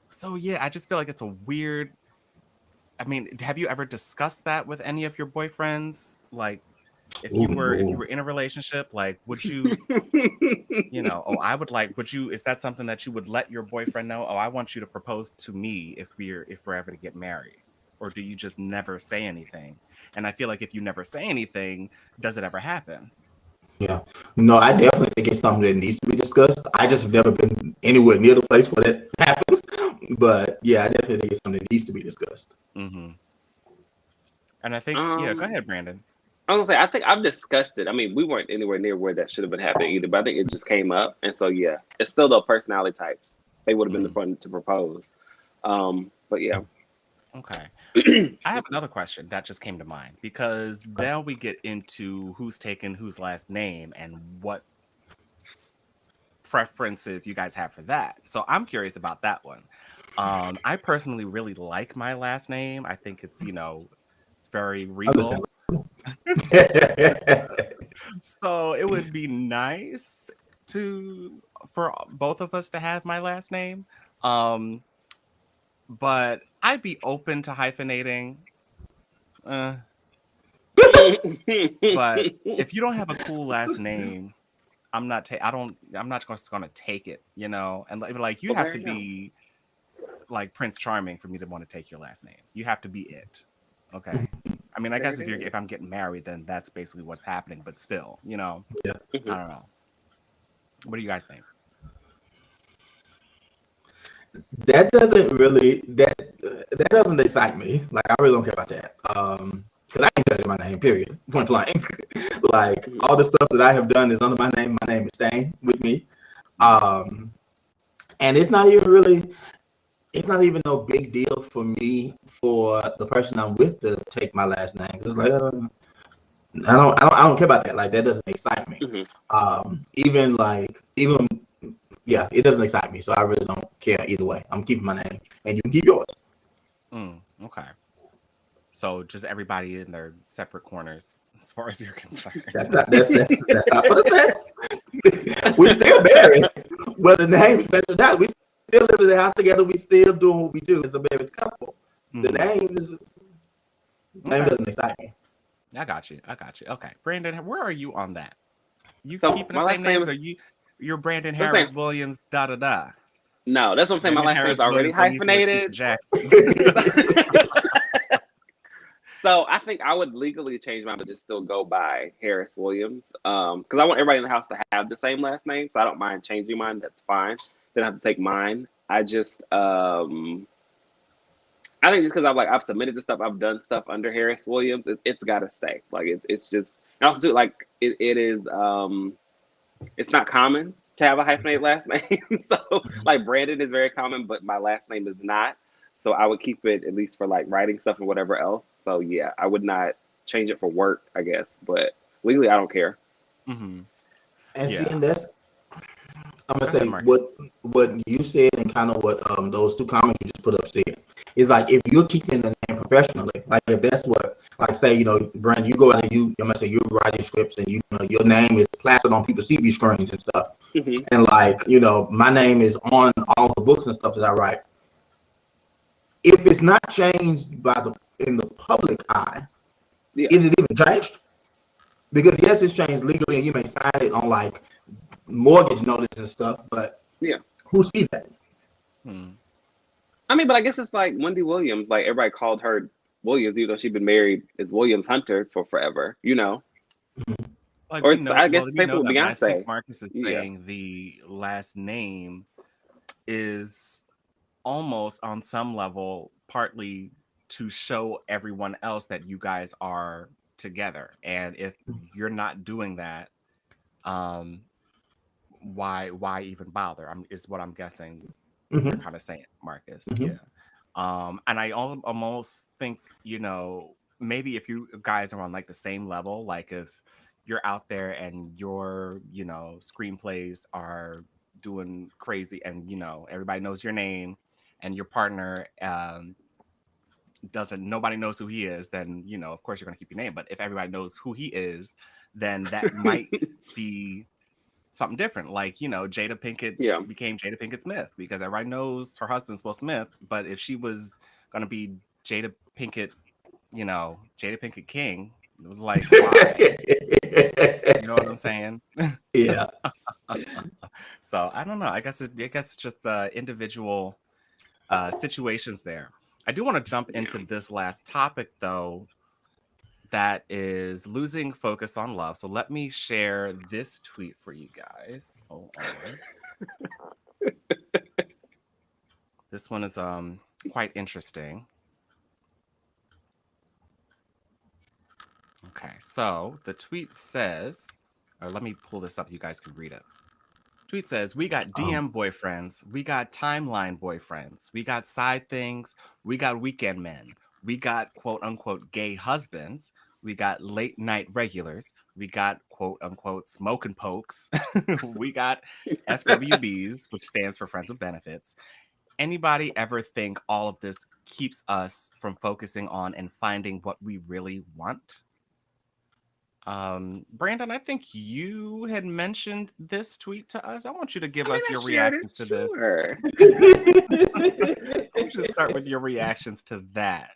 [SPEAKER 1] So yeah, I just feel like it's a weird. I mean, have you ever discussed that with any of your boyfriends? Like, if you were in a relationship, like, would you, I would like, would you? Is that something that you would let your boyfriend know? Oh, I want you to propose to me if we're ever to get married, or do you just never say anything? And I feel like if you never say anything, does it ever happen?
[SPEAKER 3] Yeah. No, I definitely think it's something that needs to be discussed. I just have never been anywhere near the place where that happens. But yeah, I definitely think it's something that needs to be discussed.
[SPEAKER 1] Mm-hmm. And I think, yeah, go ahead, Brandon.
[SPEAKER 2] I was gonna say, I think I've discussed it. I mean, we weren't anywhere near where that should have been happening either, but I think it just came up, and so yeah, it's still the personality types. They would have been the fun to propose, but yeah.
[SPEAKER 1] Okay. I have another question that just came to mind, because now we get into who's taken whose last name and what preferences you guys have for that. So I'm curious about that one. I personally really like my last name. I think it's, it's very regal. So it would be nice for both of us to have my last name. But I'd be open to hyphenating. But if you don't have a cool last name, I'm not just gonna take it, and like you have to be like Prince Charming for me to want to take your last name. You have to be it. Okay. I mean, I guess if I'm getting married, then that's basically what's happening, but still,
[SPEAKER 3] Yeah.
[SPEAKER 1] I don't know. What do you guys think?
[SPEAKER 3] That doesn't excite me. Like, I really don't care about that. Because I ain't done my name, period. Point blank. Like, all the stuff that I have done is under my name. My name is staying with me. And it's not even no big deal for me for the person I'm with to take my last name. It's like, I don't care about that. Like, that doesn't excite me. Yeah, it doesn't excite me. So I really don't care either way. I'm keeping my name, and you can keep yours.
[SPEAKER 1] Okay. So just everybody in their separate corners, as far as you're concerned.
[SPEAKER 3] That's not what I said. We still married, whether the name's better or not. We still live in the house together. We still doing what we do as a married couple. The name doesn't excite me.
[SPEAKER 1] I got you. Okay, Brandon, where are you on that? You
[SPEAKER 2] So
[SPEAKER 1] keeping the same names, or you're Brandon Harris Williams da da da?
[SPEAKER 2] No, that's what I'm saying.
[SPEAKER 1] Brandon
[SPEAKER 2] My last
[SPEAKER 1] Harris
[SPEAKER 2] name's already hyphenated. So I think I would legally change mine, but just still go by Harris Williams. Because I want everybody in the house to have the same last name, so I don't mind changing mine. That's fine. Then I have to take mine. I just I think just because I've submitted the stuff, I've done stuff under Harris Williams, it's got to stay. Like it's just, and also too, like it is it's not common to have a hyphenated last name. So like Brandon is very common, but my last name is not. So I would keep it at least for like writing stuff and whatever else. So yeah, I would not change it for work, I guess. But legally, I don't care.
[SPEAKER 3] And seeing this, I'm gonna say what you said and kind of what those two comments you just put up said is like, if you're keeping the name professionally, like if that's what, like say, Brandon, you go out and I'm gonna say you're writing scripts and your name is plastered on people's TV screens and stuff, and like my name is on all the books and stuff that I write. If it's not changed in the public eye, is it even changed? Because yes, it's changed legally, and you may sign it on like mortgage notice and stuff, but who sees that?
[SPEAKER 2] I mean, but I guess it's like Wendy Williams. Like everybody called her Williams, even though she'd been married as Williams Hunter for forever.
[SPEAKER 1] Like,
[SPEAKER 2] or I guess
[SPEAKER 1] we
[SPEAKER 2] same
[SPEAKER 1] know
[SPEAKER 2] with
[SPEAKER 1] that, but I think
[SPEAKER 2] Beyonce.
[SPEAKER 1] Marcus is saying the last name is almost on some level partly to show everyone else that you guys are together, and if you're not doing that, why even bother? Is what I'm guessing you're kind of saying, Marcus. And I almost think maybe if you guys are on like the same level, like if you're out there and your screenplays are doing crazy and everybody knows your name, and your partner nobody knows who he is, then of course you're going to keep your name. But if everybody knows who he is, then that might be something different. Like, Jada Pinkett
[SPEAKER 2] Yeah.
[SPEAKER 1] became Jada Pinkett Smith because everybody knows her husband's Will Smith. But if she was going to be Jada Pinkett, Jada Pinkett King, it was like, why? You know what I'm saying?
[SPEAKER 3] Yeah.
[SPEAKER 1] So I don't know. I guess it's just individual situations there. I do want to jump into this last topic, though, that is losing focus on love. So let me share this tweet for you guys. Hold on. This one is quite interesting. Okay, so the tweet says, or let me pull this up so you guys can read it. Tweet says, we got DM boyfriends, we got timeline boyfriends, we got side things, we got weekend men, we got quote unquote gay husbands, we got late night regulars, we got quote unquote smoking pokes, we got FWBs, which stands for friends with benefits. Anybody ever think all of this keeps us from focusing on and finding what we really want? Brandon, I think you had mentioned this tweet to us. I want you to give us your reactions to this.
[SPEAKER 2] Sure.
[SPEAKER 1] I want you to start with your reactions to that.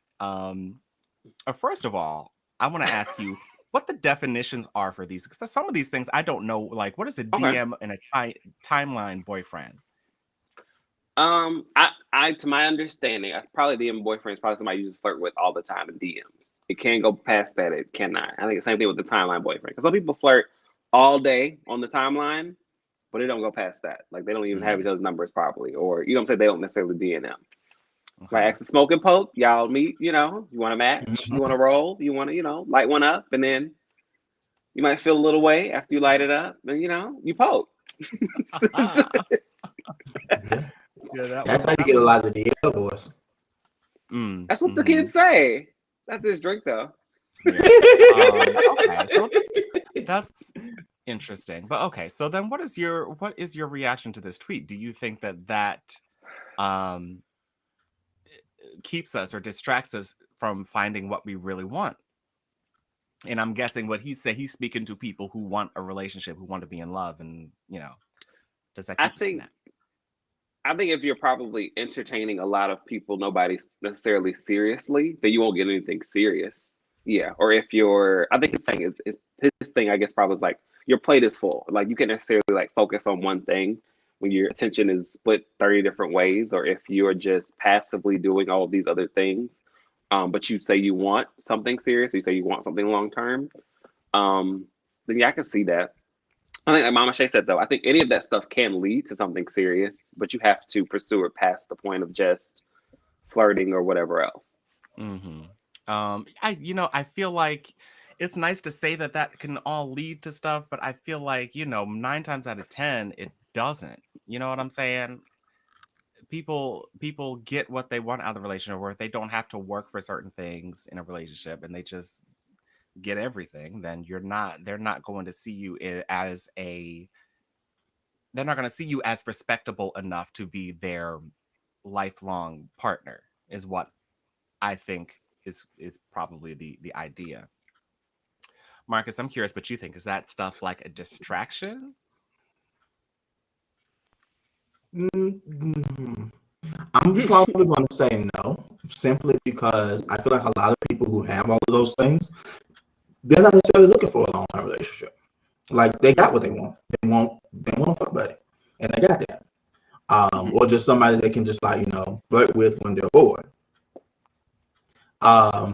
[SPEAKER 1] First of all, I want to ask you what the definitions are for these, because some of these things I don't know. Like, what is a DM and a timeline boyfriend?
[SPEAKER 2] I to my understanding, probably DM boyfriend is probably somebody you just flirt with all the time in DMs. It can't go past that. It cannot. I think the same thing with the timeline boyfriend. Because some people flirt all day on the timeline, but they don't go past that. Like, they don't even have each other's numbers properly. Or, you know what I'm saying? They don't necessarily DM. Okay. Like, after smoke and poke, y'all meet, you want to match, you want to roll, you want to, light one up, and then you might feel a little way after you light it up, and, you poke.
[SPEAKER 3] That's how you get a lot of the DL boys.
[SPEAKER 2] That's what the kids say. That's this drink, though.
[SPEAKER 1] Yeah. Okay, so that's interesting. But okay, so then what is your reaction to this tweet? Do you think that keeps us or distracts us from finding what we really want? And I'm guessing what he said, he's speaking to people who want a relationship, who want to be in love, and does that keep us from that?
[SPEAKER 2] I think if you're probably entertaining a lot of people nobody's necessarily seriously, then you won't get anything serious. Yeah. Or if I think his thing is his thing, I guess, probably is like your plate is full. Like, you can't necessarily like focus on one thing when your attention is split 30 different ways, or if you're just passively doing all of these other things. But you say you want something serious, you say you want something long term. Then yeah, I can see that. I think, like Mama Shay said, though, I think any of that stuff can lead to something serious, but you have to pursue it past the point of just flirting or whatever else.
[SPEAKER 1] I feel like it's nice to say that can all lead to stuff, but I feel like 9 times out of 10 it doesn't. You know what I'm saying? People get what they want out of the relationship, or if they don't have to work for certain things in a relationship and they just get everything, then they're not going to see you as they're not going to see you as respectable enough to be their lifelong partner, is what I think is probably the idea. Marcus, I'm curious what you think. Is that stuff like a distraction?
[SPEAKER 3] I'm probably going to say no, simply because I feel like a lot of people who have all of those things, they're not necessarily looking for a long-term relationship. Like, they got what they want. They want a fuck buddy, and they got that. Or just somebody they can just flirt with when they're bored. I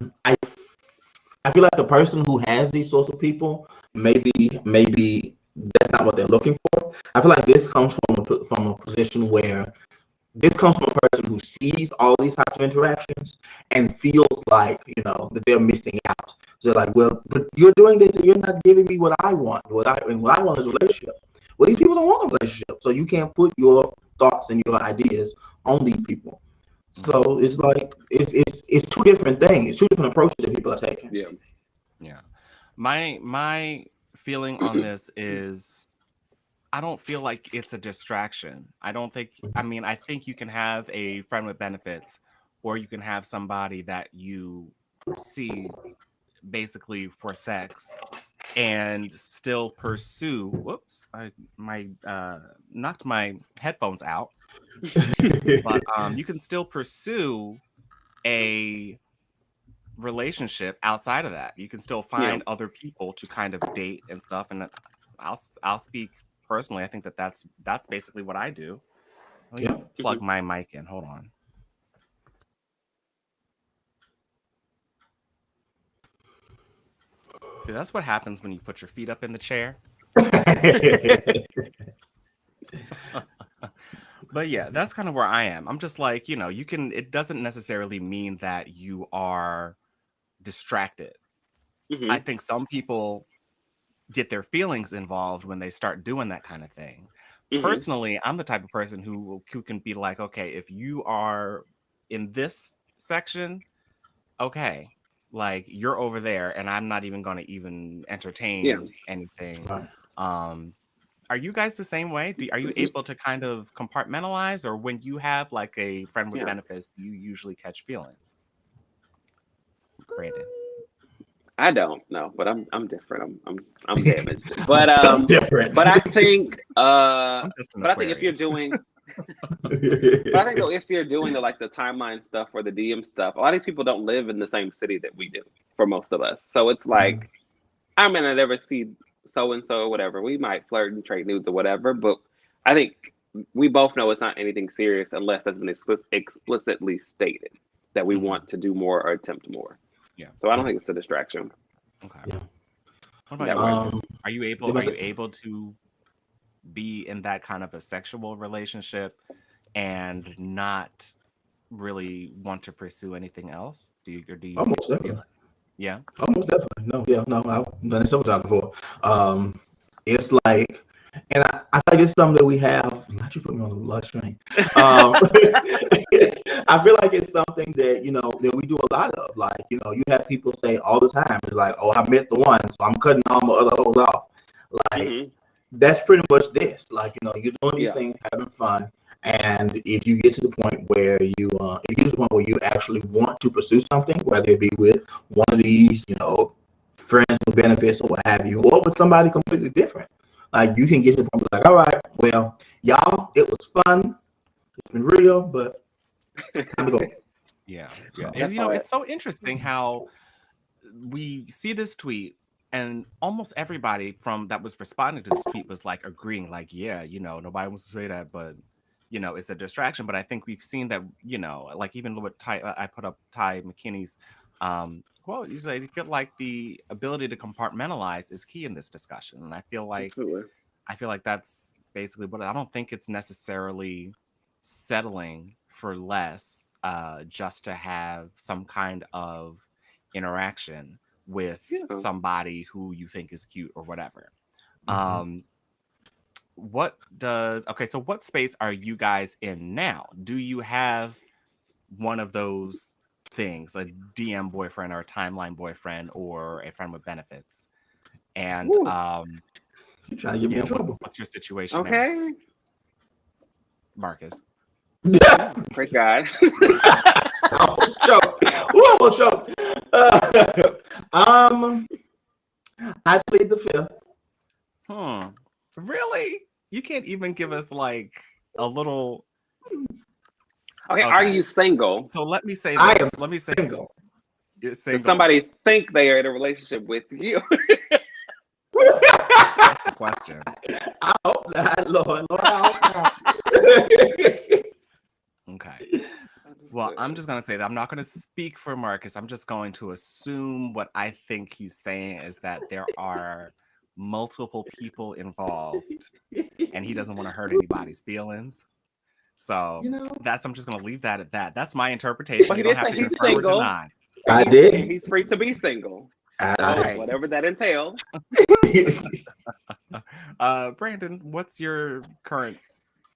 [SPEAKER 3] feel like the person who has these sorts of people, maybe that's not what they're looking for. I feel like this comes from a position where this comes from a person who sees all these types of interactions and feels like, that they're missing out. So they're like, well, but you're doing this and you're not giving me what I want. What I want is a relationship. Well, these people don't want a relationship. So you can't put your thoughts and your ideas on these people. So it's like, it's two different things. It's two different approaches that people are taking.
[SPEAKER 2] Yeah.
[SPEAKER 1] My feeling on this is, I don't feel like it's a distraction. I don't think, I mean, I think you can have a friend with benefits, or you can have somebody that you see basically for sex and still pursue. Whoops, I my knocked my headphones out. But you can still pursue a relationship outside of that. You can still
[SPEAKER 2] Yeah.
[SPEAKER 1] find other people to kind of date and stuff. And I'll speak personally. I think that that's basically what I do. Let me
[SPEAKER 3] Yeah.
[SPEAKER 1] plug my mic in. Hold on. See, that's what happens when you put your feet up in the chair. But yeah, that's kind of where I am. I'm just like, you can, it doesn't necessarily mean that you are distracted. I
[SPEAKER 2] Hmm.
[SPEAKER 1] think some people get their feelings involved when they start doing that kind of thing.
[SPEAKER 2] Hmm.
[SPEAKER 1] Personally, I'm the type of person who can be like, okay, if you are in this section, okay, like you're over there, and I'm not even going to even
[SPEAKER 2] Yeah.
[SPEAKER 1] entertain anything.
[SPEAKER 3] Right.
[SPEAKER 1] Um, are you guys the same way? Are you able to kind of compartmentalize, or when you have like a friend with
[SPEAKER 2] Yeah.
[SPEAKER 1] benefits, do you usually catch feelings? Brandon.
[SPEAKER 2] I don't know, but I'm different. I'm damaged. But
[SPEAKER 3] I'm different.
[SPEAKER 2] but I think
[SPEAKER 1] I'm just an
[SPEAKER 2] but I think if you're
[SPEAKER 1] Aquarius.
[SPEAKER 2] doing but I think though if you're doing the like the timeline stuff or the DM stuff, a lot of these people don't live in the same city that we do for most of us. So it's like I may not ever see so and so or whatever. We might flirt and trade nudes or whatever, but I think we both know it's not anything serious unless that's been explicitly stated that we
[SPEAKER 1] Mhm.
[SPEAKER 2] want to do more or attempt more.
[SPEAKER 1] Yeah.
[SPEAKER 2] So I don't think it's a distraction.
[SPEAKER 1] Okay.
[SPEAKER 3] Yeah.
[SPEAKER 1] What about you,
[SPEAKER 2] That way.
[SPEAKER 1] Marcus? Are you able?
[SPEAKER 3] Give
[SPEAKER 1] Are
[SPEAKER 3] us
[SPEAKER 1] you able to be in that kind of a sexual relationship and not really want to pursue anything else? Do you get
[SPEAKER 3] almost
[SPEAKER 1] feel
[SPEAKER 3] definitely.
[SPEAKER 1] it? Yeah.
[SPEAKER 3] Almost definitely. No, yeah, no, I've done it several times before. It's like, and I think it's something that we have. Not you put me on the blood string. I feel like it's something that that we do a lot of. Like you have people say all the time. It's like, oh, I met the one, so I'm cutting all my other hoes off. Like
[SPEAKER 2] Hmm.
[SPEAKER 3] that's pretty much this. Like you're doing these
[SPEAKER 2] Yeah.
[SPEAKER 3] things, having fun, and if you get to the point where if you get to the point where you actually want to pursue something, whether it be with one of these, friends with benefits or what have you, or with somebody completely different, like you can get to the point where like, all right, well, y'all, it was fun, it's been real, but time to go.
[SPEAKER 1] Yeah. Yeah.
[SPEAKER 3] So
[SPEAKER 1] And,
[SPEAKER 2] That's hard.
[SPEAKER 1] it's so interesting how we see this tweet, and almost everybody from that was responding to this tweet was like agreeing, like, yeah, nobody wants to say that, but it's a distraction. But I think we've seen that, like even with Ty, I put up Ty McKinney's quote. He said, like the ability to compartmentalize is key in this discussion, and
[SPEAKER 2] Absolutely.
[SPEAKER 1] I feel like that's basically what I don't think it's necessarily settling for less just to have some kind of interaction with
[SPEAKER 2] Yeah.
[SPEAKER 1] somebody who you think is cute or whatever.
[SPEAKER 3] mhm.
[SPEAKER 1] Um so what space are you guys in now? Do you have one of those things, a DM boyfriend or a timeline boyfriend or a friend with benefits? And
[SPEAKER 2] Woo.
[SPEAKER 3] You trying to get me
[SPEAKER 1] yeah,
[SPEAKER 3] in trouble?
[SPEAKER 1] what's your situation there,
[SPEAKER 2] Okay.
[SPEAKER 1] Marcus?
[SPEAKER 2] Yeah. Praise God.
[SPEAKER 3] Oh, joke. Ooh, almost joke. Um, I plead the fifth.
[SPEAKER 1] Really? You can't even give us like a little.
[SPEAKER 2] Okay. Are
[SPEAKER 1] Okay.
[SPEAKER 2] you single?
[SPEAKER 1] So let me say
[SPEAKER 3] I am
[SPEAKER 1] this. Let me say
[SPEAKER 3] single.
[SPEAKER 1] you're
[SPEAKER 2] Does
[SPEAKER 1] single.
[SPEAKER 2] somebody think they are in a relationship with you?
[SPEAKER 1] That's the question.
[SPEAKER 3] I hope not, Lord. I hope not.
[SPEAKER 1] Okay. Well, I'm just gonna say that I'm not gonna speak for Marcus. I'm just going to assume what I think he's saying is that there are multiple people involved and he doesn't want to hurt anybody's feelings. So
[SPEAKER 3] you know,
[SPEAKER 1] I'm just gonna leave that at that. That's my interpretation.
[SPEAKER 2] But
[SPEAKER 1] You
[SPEAKER 2] he
[SPEAKER 1] don't
[SPEAKER 2] did
[SPEAKER 1] have
[SPEAKER 2] say
[SPEAKER 1] to
[SPEAKER 2] he's
[SPEAKER 1] confirm or
[SPEAKER 2] single,
[SPEAKER 1] deny.
[SPEAKER 3] I
[SPEAKER 2] and
[SPEAKER 3] did.
[SPEAKER 2] he's free to be single.
[SPEAKER 3] I
[SPEAKER 2] So
[SPEAKER 1] Right.
[SPEAKER 2] whatever that entails.
[SPEAKER 1] Brandon, what's your current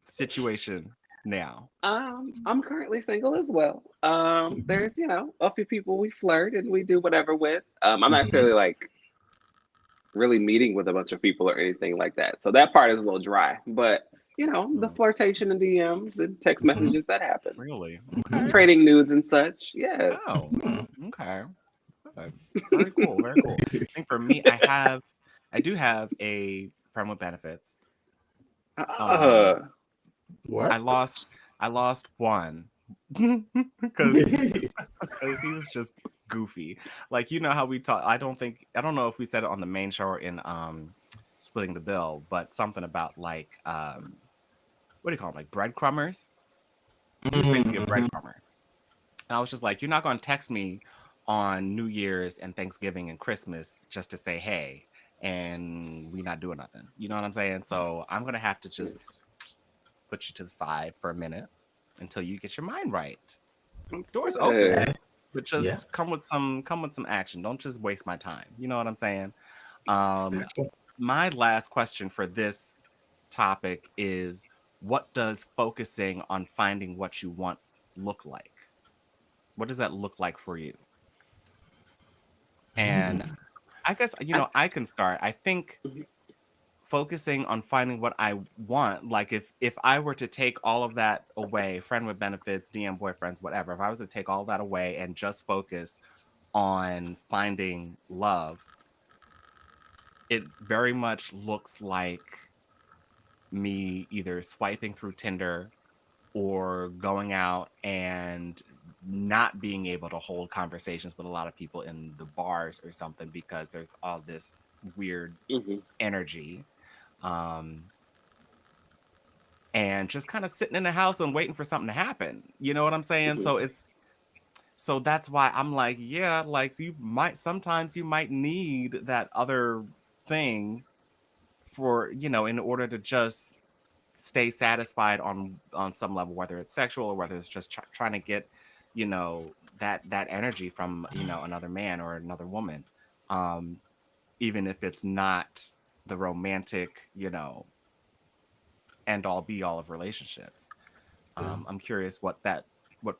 [SPEAKER 1] situation now?
[SPEAKER 2] I'm currently single as well. There's a few people we flirt and we do whatever with. I'm not necessarily like really meeting with a bunch of people or anything like that. So that part is a little dry. But you know, the flirtation and DMs and text
[SPEAKER 3] Mhm.
[SPEAKER 2] messages that happen,
[SPEAKER 1] Really?
[SPEAKER 3] Mhm.
[SPEAKER 1] Okay.
[SPEAKER 2] trading nudes and such. Yes.
[SPEAKER 1] Oh,
[SPEAKER 3] Mhm.
[SPEAKER 1] okay. Good. Very cool. Very cool. I think for me, I do have a friend with benefits. Um,
[SPEAKER 2] Uh,
[SPEAKER 1] I
[SPEAKER 3] What?
[SPEAKER 1] lost, I lost one because he was just goofy. Like you know how we talk. I don't know if we said it on the main show or in splitting the bill, but something about like what do you call them? Like breadcrumbers. He was basically a
[SPEAKER 3] Mhm.
[SPEAKER 1] breadcrumber. And I was just like, you're not going to text me on New Year's and Thanksgiving and Christmas just to say hey, and we not doing nothing. You know what I'm saying? So I'm gonna have to just put you to the side for a minute until you get your mind right. The door's open,
[SPEAKER 2] good.
[SPEAKER 3] Okay.
[SPEAKER 1] but
[SPEAKER 3] Yeah.
[SPEAKER 1] just come with some action. Don't just waste my time. You know what I'm saying? Um,
[SPEAKER 3] Gotcha.
[SPEAKER 1] my last question for this topic is, what does focusing on finding what you want look like? What does that look like for you? And
[SPEAKER 3] Mm.
[SPEAKER 1] I guess,
[SPEAKER 2] I,
[SPEAKER 1] I can start. I think focusing on finding what I want, like if I were to take all of that away, friend with benefits, DM boyfriends, whatever, if I was to take all that away and just focus on finding love, it very much looks like me either swiping through Tinder or going out and not being able to hold conversations with a lot of people in the bars or something because there's all this weird
[SPEAKER 2] mhm,
[SPEAKER 1] energy, and just kind of sitting in the house and waiting for something to happen. You know what I'm saying?
[SPEAKER 2] mhm,
[SPEAKER 1] So that's why I'm like, yeah, like you might sometimes you might need that other thing for, in order to just stay satisfied on some level, whether it's sexual or whether it's just trying to get, that energy from, another man or another woman. Um, even if it's not the romantic, end all be all of relationships.
[SPEAKER 3] Yeah.
[SPEAKER 1] I'm curious what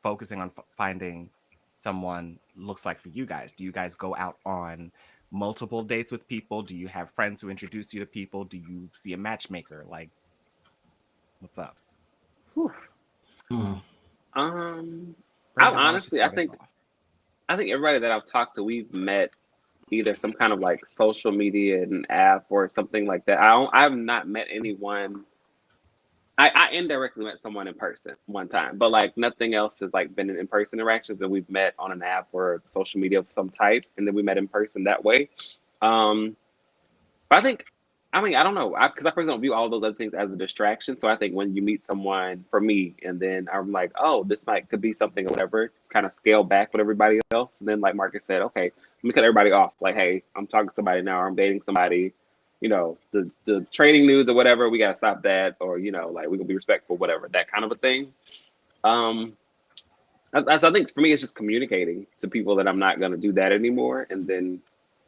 [SPEAKER 1] focusing on finding someone looks like for you guys. Do you guys go out on multiple dates with people? Do you have friends who introduce you to people? Do you see a matchmaker? Like, what's up?
[SPEAKER 2] whew.
[SPEAKER 3] Mm.
[SPEAKER 2] Um, I
[SPEAKER 1] Brandon, why don't you
[SPEAKER 2] honestly,
[SPEAKER 1] start us off?
[SPEAKER 2] I think everybody that I've talked to, we've met either some kind of like social media and app or something like that. I've not met anyone. I indirectly met someone in person one time, but like nothing else has like been an in-person interactions that we've met on an app or social media of some type, and then we met in person that way. Um, but I mean, I don't know, because I personally don't view all those other things as a distraction. So I think when you meet someone, for me, and then I'm like, oh, this might could be something or whatever, kind of scale back with everybody else. And then, like Marcus said, okay, let me cut everybody off. Like, hey, I'm talking to somebody now, or I'm dating somebody. You know, the trading news or whatever, we gotta stop that, or like we can be respectful, whatever, that kind of a thing. Um, so I think for me, it's just communicating to people that I'm not gonna do that anymore, and then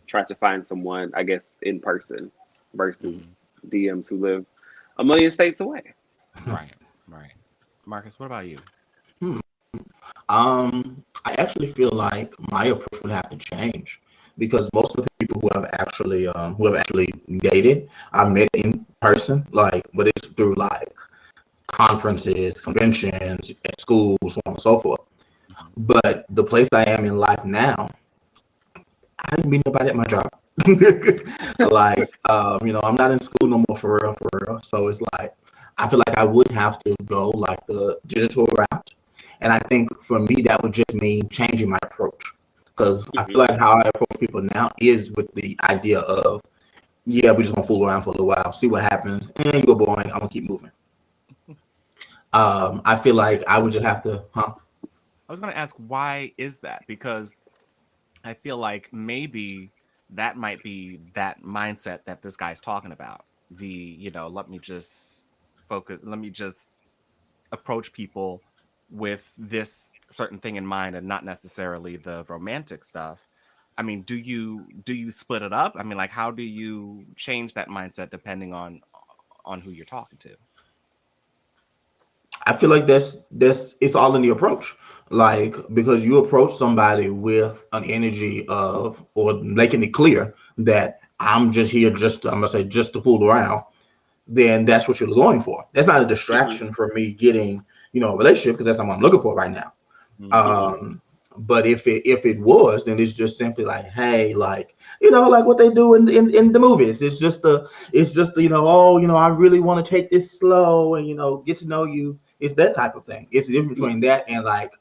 [SPEAKER 2] try to find someone, I guess, in person versus
[SPEAKER 1] Hmm.
[SPEAKER 2] DMs who live a million states away.
[SPEAKER 1] Right, right. Marcus, what about you?
[SPEAKER 3] Hmm. I actually feel like my approach would have to change because most of the people who have actually dated, I met in person, like, but it's through like conferences, conventions, at schools, so on and so forth.
[SPEAKER 1] Mhm.
[SPEAKER 3] But the place I am in life now, I didn't meet nobody at my job. Like, I'm not in school no more for real, for real. So it's like, I feel like I would have to go like the digital route. And I think for me, that would just mean changing my approach. Because I
[SPEAKER 2] Hmm.
[SPEAKER 3] feel like how I approach people now is with the idea of, yeah, we're just gonna fool around for a little while, see what happens, and you're boring, I'm gonna keep moving. I feel like
[SPEAKER 1] Marcus,
[SPEAKER 3] I would just have to, huh?
[SPEAKER 1] I was going to ask, why is that? Because I feel like maybe that might be that mindset that this guy's talking about. Let me just focus, let me just approach people with this certain thing in mind and not necessarily the romantic stuff. I mean, do you split it up? I mean, like how do you change that mindset depending on who you're talking to?
[SPEAKER 3] I feel like that's it's all in the approach. Like because you approach somebody with an energy of or making it clear that I'm just here just to fool around, then that's what you're going for. That's not a distraction for me getting, a relationship, because that's not what I'm looking for right now. But if it was, then it's just simply like, hey, like, like what they do in the movies. It's just I really want to take this slow and get to know you. It's that type of thing. It's the difference between that and like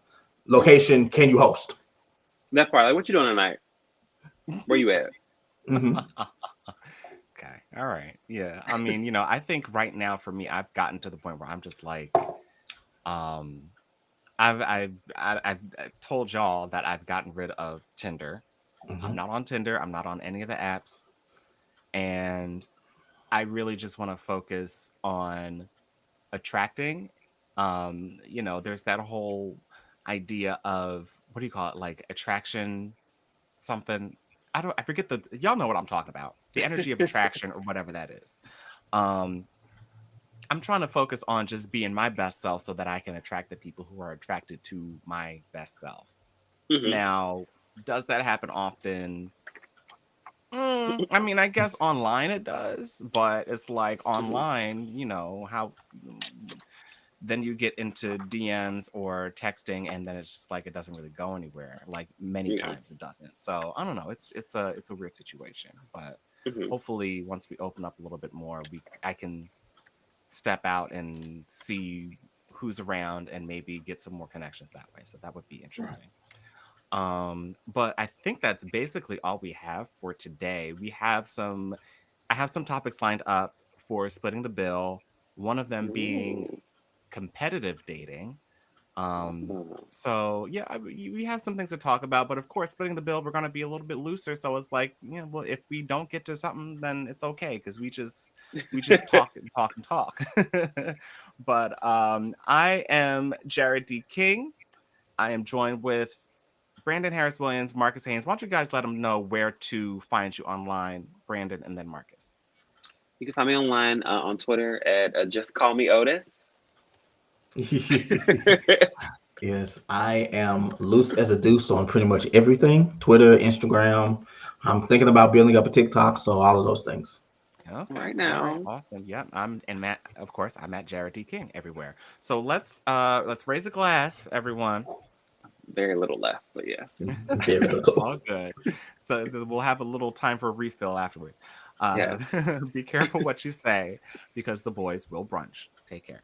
[SPEAKER 3] location. Can you host?
[SPEAKER 2] That part, like, what you doing tonight? Where you at?
[SPEAKER 1] Okay. All right. Yeah. I mean, I think right now for me, I've gotten to the point where I'm just like, um, I've told y'all that I've gotten rid of Tinder. I'm not on Tinder. I'm not on any of the apps, and I really just want to focus on attracting. There's that whole idea of, what do you call it? Like attraction something. I forget y'all know what I'm talking about. The energy of attraction or whatever that is. Um, I'm trying to focus on just being my best self so that I can attract the people who are attracted to my best self. Now, does that happen often? I mean, I guess online it does, but it's like online, how then you get into DMs or texting, and then it's just like it doesn't really go anywhere. Like many times it doesn't. So I don't know. It's a weird situation, but hopefully once we open up a little bit more, I can step out and see who's around and maybe get some more connections that way. So that would be interesting. But I think that's basically all we have for today. I have some topics lined up for splitting the bill, one of them being competitive dating. So yeah, we have some things to talk about, but of course, splitting the bill, we're going to be a little bit looser. So it's like, well, if we don't get to something, then it's okay, because we just talk and talk and talk. But I am Jarrod D. King. I am joined with Brandon Harris Williams, Marcus Haynes. Why don't you guys let them know where to find you online, Brandon, and then Marcus?
[SPEAKER 2] You can find me online on Twitter at Just Call Me Otis.
[SPEAKER 3] Yes, I am loose as a deuce on pretty much everything. Twitter, Instagram. I'm thinking about building up a TikTok, so all of those things.
[SPEAKER 1] Okay.
[SPEAKER 2] Right now.
[SPEAKER 1] All right. Awesome. Yeah. Matt, of course, I'm at Jarrod D. King everywhere. So let's raise a glass, everyone.
[SPEAKER 2] Very little left, but yes.
[SPEAKER 3] Very
[SPEAKER 1] It's
[SPEAKER 3] little.
[SPEAKER 1] all good. So we'll have a little time for a refill afterwards.
[SPEAKER 2] Yeah.
[SPEAKER 1] Be careful what you say, because the boys will brunch. Take care.